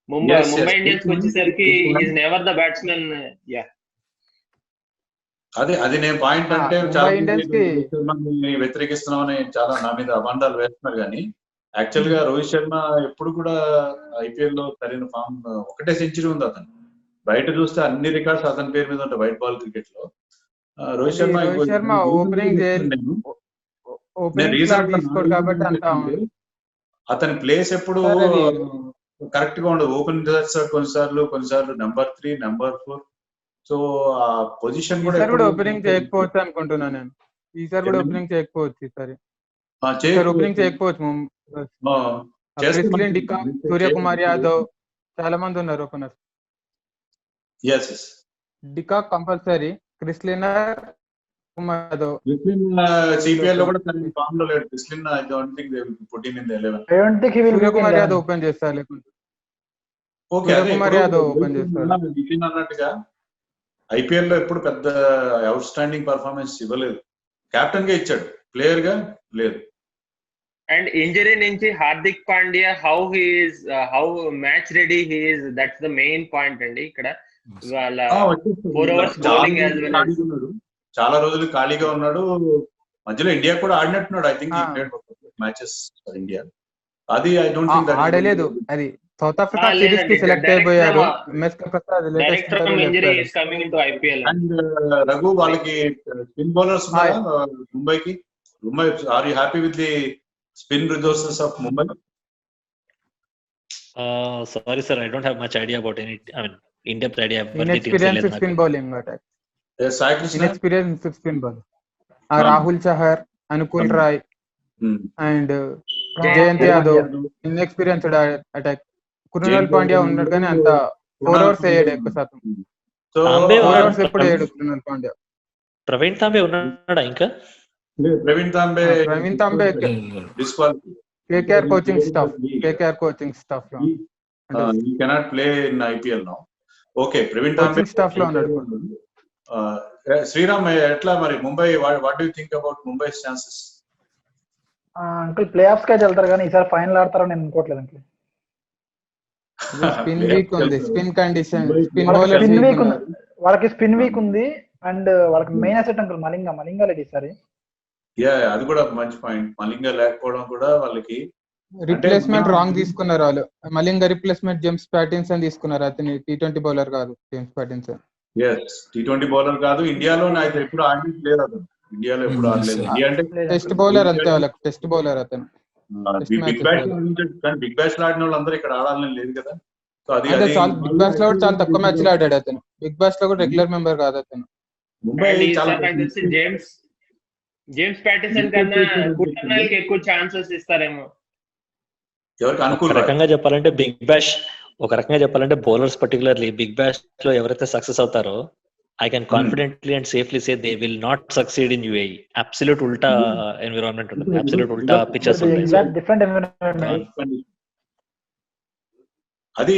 ముంబై ఇండియన్స్ వచ్చేసరికి ఈజ్ నెవర్ ద బ్యాట్స్మెన్. అది నేను పాయింట్ అంటే చాలా వ్యతిరేకిస్తున్నామని చాలా నా మీద అబంధాలు వేస్తున్నారు. కానీ యాక్చువల్ గా రోహిత్ శర్మ ఎప్పుడు కూడా ఐపీఎల్ లో సరైన ఫామ్, ఒకటే సెంచరీ ఉంది అతను. బయట చూస్తే అన్ని రికార్డ్స్ అతని పేరు మీద ఉంటాయి వైట్ బాల్ క్రికెట్ లో. రోహిత్ శర్మ ఓపెనింగ్ అతని ప్లేస్ ఎప్పుడు కరెక్ట్ గా ఉండదు. ఓపెన్ చేస్తాడు కొన్నిసార్లు నెంబర్ 3, నెంబర్ 4. సో ఆ పొజిషన్ కూడా ఓపెనింగ్ చేయకపోవచ్చు అనుకుంటున్నాను నేను. ఈసారి కూడా ఓపెనింగ్ చేయకపోవచ్చు. ఈసారి ఓపెనింగ్ చేయకపోవచ్చు. క్రిస్లిన్, డికా, సూర్యకుమార్ యాదవ్ చాలా మంది ఉన్నారు ఓపెనర్. డికా compulsory, Chris Lynn, Kumar Yadav. CPL లో కూడా ఫామ్ లో లేడు Chris Lynn. I don't think they will put him in the 11. Suryakumar Yadav open చేస్తారు, లేకుంటే ఓకే సూర్యకుమార్ యాదవ్ ఓపెన్ చేస్తారు. అన్నట్టుగా ఐపీఎల్ లో ఎప్పుడు పెద్ద అవుట్ స్టాండింగ్ పర్ఫార్మెన్స్ ఇవ్వలేదు. కెప్టెన్ గా ఇచ్చాడు, ప్లేయర్ గా లేదు. అండ్ ఇంజరీ నుంచి Hardik Pandya how match ready he is, that's the main point అండి ఇక్కడ. వాళ్ళ 4 hours bowling as well as చాలా రోజులు ఖాళీగా ఉన్నాడు. మధ్యలో ఇండియా కూడా ఆడినట్టున్నాడు. I think matches for India. అది ఐ డోంట్ థింక్ ఆడలేదు. అది సౌత్ ఆఫ్రికా సిరీస్ కి సెలెక్ట్ అయిపోయారు. Direct from injury is coming into IPL. And Raghu, వాళ్ళకి స్పిన్ బౌలర్స్ ఉన్నారా ముంబైకి? Mumbai, are you happy with the spin resources of Mumbai? Sorry sir, I don't have much idea about any, I mean, in-depth idea. Inexperienced spin bowling attack. Inexperienced spin bowling. Rahul Chahar, Anukul Rai, and Jayant Yadav. Inexperienced attack. Krunal Pandya ఉన్నాడు కానీ అంత 4 hours అయ్యాడు ఎక్కువ శాతం. 4 hours ఎప్పుడు అయ్యాడు కృణాల్ పాండ్యా. ప్రవీణ్ తాంబే ఉన్నాడా ఇంకా? Praveen Tambe disqualify. KKR coaching staff లో. He cannot play in IPL now. Okay, Praveen Tambe staff లో ఉన్నాడు. శ్రీరామ్, ఎట్లా మరి Mumbai? what do you think about Mumbai's chances? Uncle play offs కి వెళ్తారు కానీ ఈసారి ఫైనల్ ఆడతారని నేను అనుకోవట్లేదు అంకుల్. స్పిన్ వీక్ ఉంది, స్పిన్ కండిషన్, స్పిన్ వీక్ ఉంది వాళ్ళకి, స్పిన్ వీక్ ఉంది. అండ్ వాళ్ళకి మెయిన్ అసెట్ అంకుల్ మలింగా లేదు ఈసారి. అది కూడా మంచి పాయింట్. మలింగా లేకపోవడం కూడా వాళ్ళకి రిప్లేస్మెంట్ రాంగ్ తీసుకున్నారు వాళ్ళు. మలింగా రిప్లేస్మెంట్ జేమ్స్ ప్యాటిన్సన్ తీసుకున్నారు. అతని T20 బౌలర్ కాదు జేమ్స్ ప్యాటిన్సన్. T20 బౌలర్ కాదు. ఇండియాలో అయితే ఎప్పుడు ఆడలేదు లేదు అతను. ఇండియాలో ఎప్పుడు ఆడలేదు. ఇండియా అంటే టెస్ట్ బౌలర్ అంతే, వాళ్ళకి టెస్ట్ బౌలర్ అతను. బిగ్ బ్యాష్ లో ఆడిన వాళ్ళు అందరూ ఇక్కడ ఆడాలని లేదు కదా. సో అది బిగ్ బ్యాష్ లో కూడా చాలా తక్కువ మ్యాచ్ లో ఆడాడు అతను. బిగ్ బ్యాష్ లో కూడా రెగ్యులర్ మెంబర్ కాదు అతను. ముంబై చాలా జేమ్స్ ప్యాటిన్సన్ కన్నా కుర్నాల్కి ఎక్కువ ఛాన్సెస్ ఇస్తారేమో. ఎవరికి అనుకూల రకంగా చెప్పాలంటే బౌలర్స్ పర్టికులర్లీ బిగ్ బ్యాష్ లో ఎవరైతే సక్సెస్ అవుతారో, I can confidently and safely say they will not succeed in UAE. Absolute ulta environment ఉంటుంది, absolute ulta pitches ఉంటాయి. Different environment. అది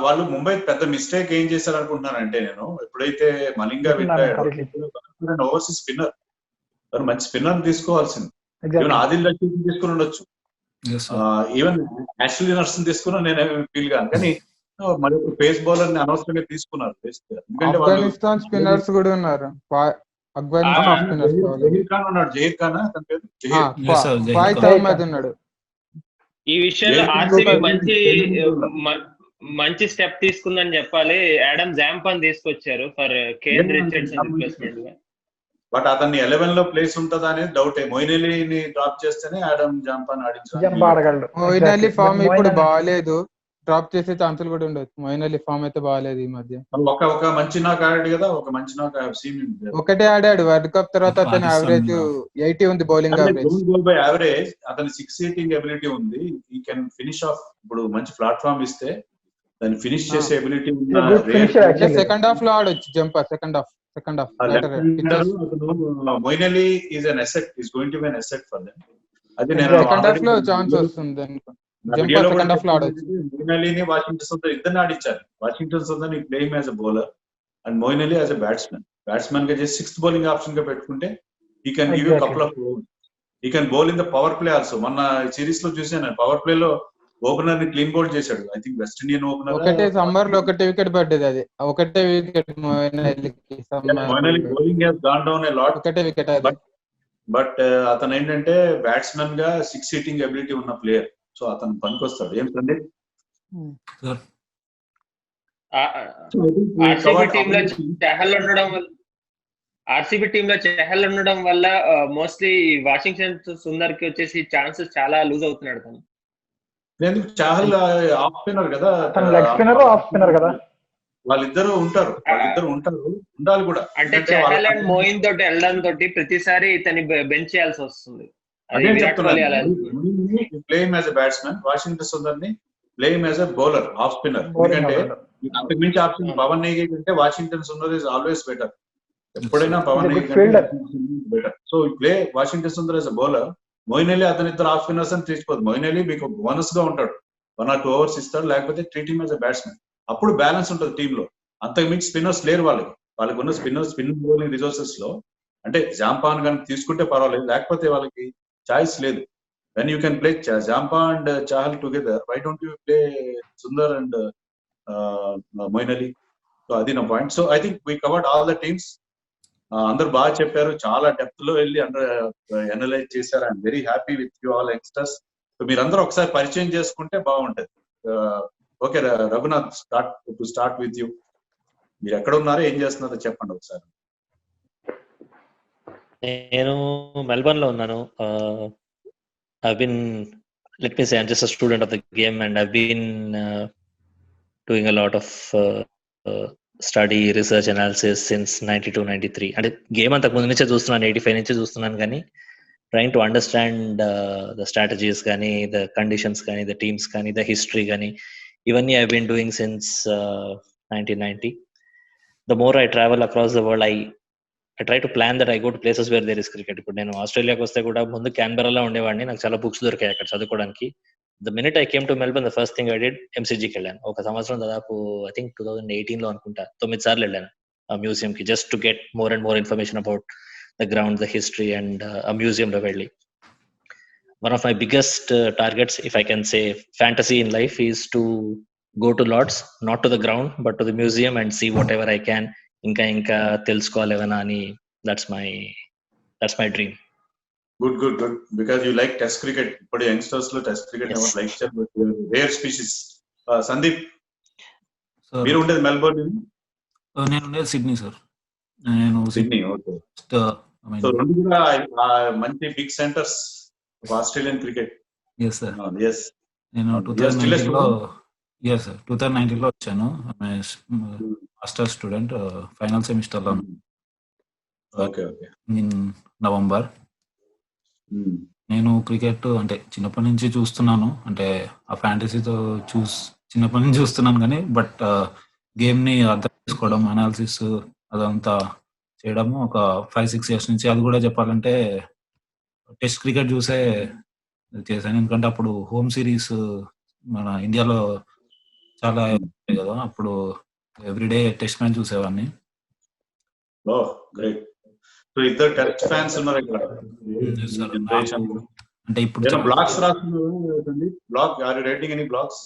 వాళ్ళు ముంబై పెద్ద మిస్టేక్ ఏం చేశారు అనుకుంటున్నానంటే, నేను ఎప్పుడైతే మలింగా వెళ్ళారు ఓవర్సీస్ స్పిన్నర్, మంచి స్పిన్నర్ తీసుకోవాల్సింది. ఈవెన్ ఆదిల్ రషీద్ తీసుకుని ఉండొచ్చు, ఈవెన్ యాష్లీ నర్సన్ తీసుకున్నా నేను ఫీల్ గాను. కానీ మరి పేస్ బౌలర్ ని అనవసరంగా తీసుకున్నారు. ఆఫ్ఘనిస్తాన్ స్పిన్నర్స్ కూడా ఉన్నారు. జహీర్ ఖాన్ ఉన్నాడు. జహీర్ ఖాన్ అతని పేరు ఉన్నాడు. ఈ విషయంలో ఆర్సీబీ మంచి స్టెప్ తీసుకుందని చెప్పాలి. ఆడమ్ జాంపన్ తీసుకొచ్చారు ఫర్ కేన్ రిచర్డ్సన్ రిప్లేస్మెంట్ గా. బట్ అతన్ని 11 లో ప్లేస్ ఉంటుందా అనేది డౌట్. మొయిన్ అలీని డ్రాప్ చేస్తేనే ఆడమ్ జాంపన్ ఆడించారు. మొయిన్ అలీ ఫామ్ ఇప్పుడు బాగాలేదు, డ్రాప్ చేసే ఛాన్సులు కూడా ఉండొచ్చు. మొయిన్ అలీ ఫామ్ అయితే బాగాలేదు ఈ మధ్య. ఒక మంచి నాక్ ఆడాడు కదా, ఒకటే ఆడాడు వరల్డ్ కప్ తర్వాత. అతని యావరేజ్ 80 ఉంది, బౌలింగ్ యావరేజ్. అతని 6 సీటింగ్ ఎబిలిటీ ఉంది. ఈ కెన్ ఫినిష్ ఆఫ్. ఇప్పుడు మంచి ప్లాట్ఫామ్ ఇస్తే దాన్ని ఫినిష్ చేసే ఎబిలిటీ ఉంది. సెకండ్ హాఫ్ లో ఆడొచ్చు Zampa. Second half Moeen Ali is an asset, is going to be an asset for them. అది నేను సెకండ్ హాఫ్ లో ఛాన్స్ వస్తుంది. వాషింగ్టన్ సుందర్ ఇద్దరిని ఆడించారు. Washington Sundar playing as a bowler and Moeen Ali as a batsmen గా చేసి 6th బౌలింగ్ ఆప్షన్ గా పెట్టుకుంటే he can give you couple of overs. He can bowl in the power play also. మొన్న సిరీస్ లో చూసాను, పవర్ ప్లే లో ఓపెనర్ ని clean bowl చేశాడు. I think west Indian opener. ఒకటే సమ్మర్ లో ఒకటే వికెట్ పడ్డది, అది ఒకటే wicket. Bowling has gone down a lot. ఒకటే వికెట్ అది. బట్ అతను ఏంటంటే బ్యాట్స్మెన్ గా 6 సీటింగ్ ఎబిలిటీ ఉన్న ప్లేయర్. సో అతను పనికొస్తాడు. ఏం సందీప్? ఆర్సీబీ టీమ్ లో చెహల్ ఉండడం వల్ల మోస్ట్లీ వాషింగ్టన్ సుందర్ కి వచ్చేసి ఛాన్సెస్ చాలా లూజ్ అవుతున్నాడు. తను చాహల్ ఆఫ్ స్పిన్నర్ కదా, లెగ్ స్పిన్నర్ ఆఫ్ స్పిన్నర్ కదా. వాళ్ళిద్దరూ ఉంటారు, ఉండాలి కూడా. అంటే ఎందుకంటే చహల్ అండ్ మోయిన్ తోటి వెళ్ళడం తోటి ప్రతిసారి ఇతని బెంచ్ చేయాల్సి వస్తుంది. అది అదే విరాట్ కోహ్లీ అలా చెప్తున్నాను, playing as a batsmen, Washington సుందర్ని playing as a bowler, off spinner. Bowling ఎందుకంటే order. అంతకు మించి ఆప్షన్ పవన్ నేగి కంటే Washington Sundar is always better. ఎప్పుడైనా Pavan He's a Negi good fielder. Better. So play Washington Sundar as a bowler. Moeen Ali అతని ఇద్దరు ఆఫ్ స్పిన్నర్స్ అని తీసుకోదు. మోయిన్ అలీ మీకు బోనస్ గా ఉంటాడు, 1 or 2 overs ఇస్తాడు, లేకపోతే treat him as a batsmen. అప్పుడు బ్యాలెన్స్ ఉంటుంది టీమ్ లో. అంతకు మించి స్పిన్నర్స్ లేరు వాళ్ళకి ఉన్న స్పిన్ బౌలింగ్ రిసోర్సెస్ లో. అంటే జాంపాన్ కానీ తీసుకుంటే పర్వాలేదు, లేకపోతే వాళ్ళకి చాయిస్ లేదు. When you can play Zampa and Chahal together, why don't you play Sundar and Moeen Ali? So అది నా point. So I think we covered all the teams. అందరు బాగా చెప్పారు, చాలా డెప్త్ లో వెళ్ళి అనలైజ్ చేశారు. I'm very happy with you all youngsters. So మీరందరూ ఒకసారి పరిచయం చేసుకుంటే బాగుంటది. Okay Raghunath, start with you. మీరు ఎక్కడ ఉన్నారో, ఏం చేస్తున్నారో చెప్పండి ఒకసారి. నేను మెల్బర్న్ లో ఉన్నాను. I've been, let me say, I'm just a student of the game, and I've been doing a lot of study, research, analysis since 92-93. అంటే గేమ్ అంతకు ముందు నుంచే చూస్తున్నాను, 85 నుంచి చూస్తున్నాను. కానీ trying to understand the strategies కానీ, ద కండిషన్స్ కానీ, ద టీమ్స్ కానీ, ద హిస్టరీ కానీ, ఇవన్నీ I been doing since 1990. The more I travel across the world, I try to plan that I go to places where there is cricket. ఇప్పుడు నేను ఆస్ట్రేలియాకి వస్తే కూడా ముందు క్యాన్బెరాలో ఉండేవాడిని, నాకు చాలా బుక్స్ దొరికాయి అక్కడ చదువుకోవడానికి. The minute I came to Melbourne, the first thing I did, ఎంసీజీకి వెళ్ళాను. ఒక సంవత్సరం దాదాపు, ఐ థింక్ 2018 లో అనుకుంటా, 9 సార్లు వెళ్ళాను ఆ మ్యూజియం కి, just to get more and more information about the ground, the history, and ఆ మ్యూజియం లో వెళ్ళి. One of my biggest targets, if I can say fantasy in life, is to go to Lords, not to the ground, but to the museum and see whatever I can. ఇంకా తెలుసుకోవాలేవనా అని. That's my dream. Good. Because you like Test cricket. ఇప్పుడు youngsters లో test cricket ఎవరు like చేయరు, rare species. Sandeep, మీరు ఉండేది Melbourne? నేను ఉండేది సిడ్నీ సార్. నేను సిడ్నీ. ఓకే. సో రెండు కూడా మంచి big centres of Australian cricket. Yes sir. yes. నేను 2019 లో వచ్చాను. మాస్టర్ స్టూడెంట్, ఫైనల్ సెమిస్టర్ లో ఇన్ నవంబర్. నేను క్రికెట్ అంటే చిన్నప్పటి నుంచి చూస్తున్నాను, అంటే ఆ ఫ్యాంటసీతో చిన్నప్పటి నుంచి చూస్తున్నాను కానీ, బట్ గేమ్ ని అర్థం చేసుకోవడం, అనాలిసిస్ అదంతా చేయడము ఒక 5-6 years నుంచి. అది కూడా చెప్పాలంటే టెస్ట్ క్రికెట్ చూసే చేశాను, ఎందుకంటే అప్పుడు హోమ్ సిరీస్ మన ఇండియాలో చాలా కదా, అప్పుడు ఎవ్రీడే టెస్ట్ మ్యాచ్ చూసేవాడిని. సో ఇద్దరు టెస్ట్ ఫ్యాన్స్ ఉన్నారు ఇక్కడ. అంటే ఇప్పుడు బ్లాగ్స్ రాస్తుంది, blog are you writing any blogs?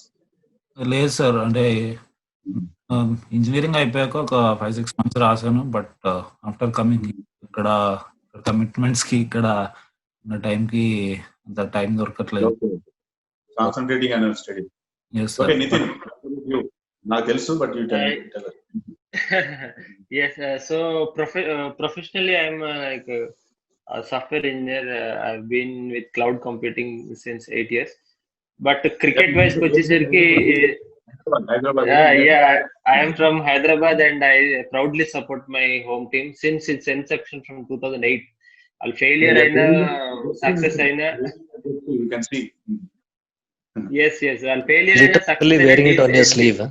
లేదు సార్, అంటే ఇంజనీరింగ్ అయిపోయాక ఒక 5-6 months రాశాను. బట్ ఆఫ్టర్ కమింగ్ ఇక్కడ కమిట్మెంట్స్ కి, ఇక్కడ ఉన్న టైం కి అంత టైం దొరకట్లేదు. Concentrating and study. Okay Nitin, నాకు తెలుసు, but you tell. Yes, so professionally I'm like a software engineer. I've been with cloud computing since 8 years. But cricket wise వచ్చేసరికి I am from Hyderabad and I proudly support my home team since its inception from 2008. Al failure aina success aina, you can see. Yes, al failure aina success wearing it on your sleeve.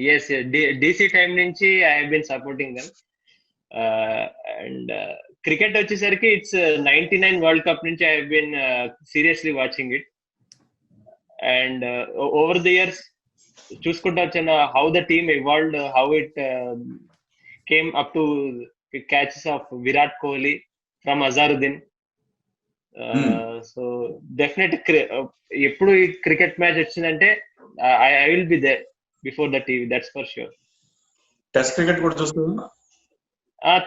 Yes, DC time నుంచి I have been supporting them. And cricket వచ్చేసరికి it's 99 World Cup నుంచి I have been seriously watching it. And over the years చూసుకుంటా వచ్చాను how the team evolved, how it came up to catches of Virat Kohli from Azharuddin. So definitely ఎప్పుడు ఈ cricket match వచ్చిందంటే I will be there before the TV, that's for sure. Test cricket కూడా చూస్తున్నా?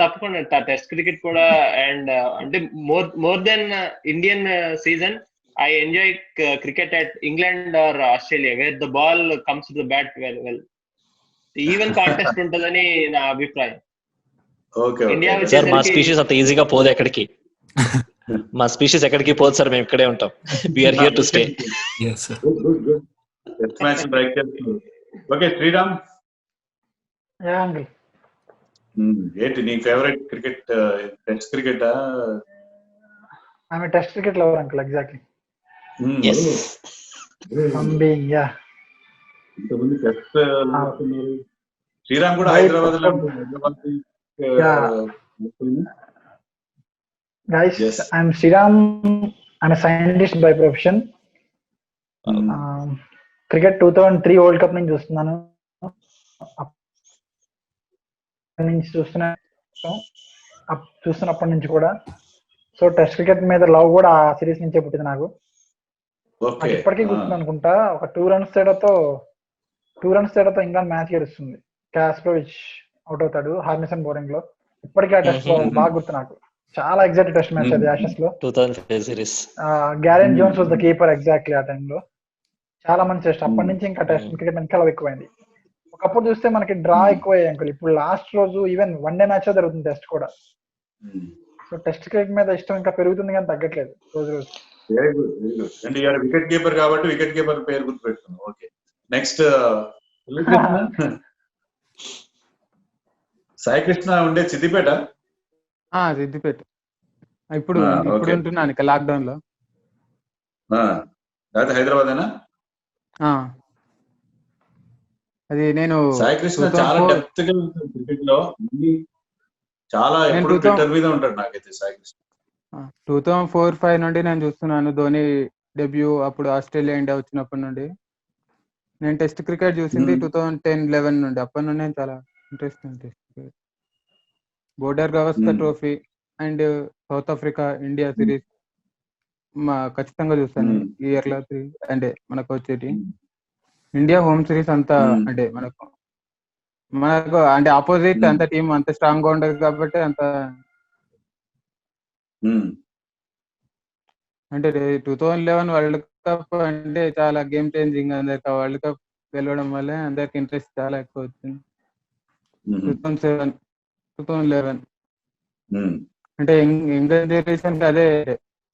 తప్పకుండా test cricket కూడా. And అంటే more than Indian season I enjoy cricket at England or Australia where the ball comes to the bat well. Even contest ఉంటదని నా అభిప్రాయం. Okay. India sir మా species అంత ఈజీగా పోదు ఎక్కడికి. మా స్పీషీస్ ఎక్కడికి పోదు సార్, మేము ఇక్కడే ఉంటాం. we are here to stay. yes sir. Test match break చేస్తున్నారు. Okay Sriram, yeah uncle. ఏంటి నీ ఫేవరెట్ క్రికెట్? Test cricket? ఆమె test cricket lover uncle. Exactly. Yes yeah. ఇంతమంది టెస్ట్ శ్రీరామ్ కూడా హైదరాబాద్ లో guys, Yes. I'm Sriram. I'm scientist by profession. Cricket 2003 world cup నుంచి చూస్తున్నాను. చూస్తున్నప్పటి నుంచి కూడా. సో టెస్ట్ క్రికెట్ మీద లవ్ కూడా ఆ సిరీస్ నుంచే పుట్టింది నాకు. నాకు ఇప్పటికీ గుర్తుంది అనుకుంటా, ఒక 2 runs తేడాతో ఇంగ్లాండ్ మ్యాచ్ గెలుస్తుంది. క్యాస్ప్రోవిచ్ అవుట్ అవుతాడు హార్మిసన్ బౌలింగ్ లో. ఇప్పటికీ ఆ టెస్ట్ బాగా గుర్తు నాకు. చాలా ఎగ్జైటెడ్ టెస్ట్ మ్యాచ్ అది యాషెస్ లో. 2005 series. Geraint Jones was the keeper exactly ఆ టైంలో. చాలా మంచి టెస్ట్. అప్పటి నుంచి ఇంకా టెస్ట్ క్రికెట్ ఇంకా లవ్ ఎక్కువైంది. ఒకప్పుడు చూస్తే మనకి డ్రా ఎక్కువయ్యాయి అంకుల్. ఇప్పుడు లాస్ట్ రోజు ఈవెన్ వన్డే మ్యాచ్ జరుగుతుంది టెస్ట్ కూడా. సో టెస్ట్ క్రికెట్ మీద ఇష్టం ఇంకా పెరుగుతుంది కానీ తగ్గట్లేదు రోజు రోజు. Very good, very good. And you're wicket keeper కాబట్టి వికెట్ కీపర్ పేరు గుర్తు పెట్టుకున్నాం. ఓకే, నెక్స్ట్ సాయి కృష్ణ ఉండే సిద్దిపేట. సిద్దిపేట. ఇప్పుడు okay. ఉంటున్నాను ఇక లాక్డౌన్ లో. లేకపోతే హైదరాబాదేనా? అది నేను సాయి కృష్ణ చాలా డెప్త్ గా క్రికెట్ లో చాలా ఎప్పుడు ట్విట్టర్ మీద ఉంటాడు నాకైతే సాయి కృష్ణ. 2004-05 నుండి నేను చూస్తున్నాను ధోని డెబ్యూ. అప్పుడు ఆస్ట్రేలియా ఇండియా వచ్చినప్పటి నుండి నేను టెస్ట్ క్రికెట్ చూసింది 2010-11 నుండి. అప్పటి నుండి నేను చాలా interest test cricket. Border Gavaskar trophy and south Africa India series ఖచ్చితంగా చూస్తాను ఈ ఇయర్ లో. అంటే మనకు వచ్చేటి ఇండియా హోమ్ సిరీస్ అంతా అంటే మనకు అంటే ఆపోజిట్ అంత టీం అంత స్ట్రాంగ్ గా ఉండదు కాబట్టి అంత అంటే 2011 వరల్డ్ కప్ అంటే చాలా గేమ్ చేంజింగ్. అందరికి ఆ వరల్డ్ కప్ గెలవడం వల్ల అందరికి ఇంట్రెస్ట్ చాలా ఎక్కువ వచ్చింది. 2011 అంటే యంగ్ జనరేషన్ కి అదే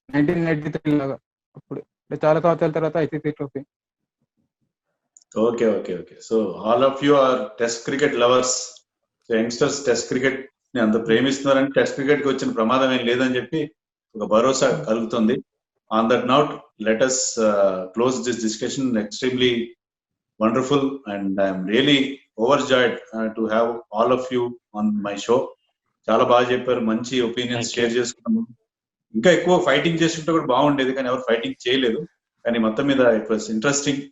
1983 లాగా. అప్పుడు చాలా సంవత్సరాల తర్వాత ICC trophy. Okay okay okay. So all of you are test cricket lovers. So youngsters test cricket ని అంత ప్రేమిస్తున్నారని టెస్ట్ క్రికెట్ కి వచ్చిన ప్రమాదం ఏం లేదని చెప్పి ఒక భరోసా కలుగుతుంది. On that note let us close this discussion. Extremely wonderful and I am really overjoyed to have all of you on my show. చాలా బాగా చెప్పారు, మంచి ఒపీనియన్స్ షేర్ చేసుకున్నాము. ఇంకా ఎక్కువ ఫైటింగ్ చేస్తుంటే కూడా బాగుండేది కానీ ఎవరు ఫైటింగ్ చేయలేదు. కానీ మొత్తం మీద ఇట్ వాస్ ఇంట్రెస్టింగ్.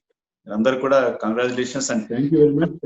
అందరు కూడా congratulations and thank you very much.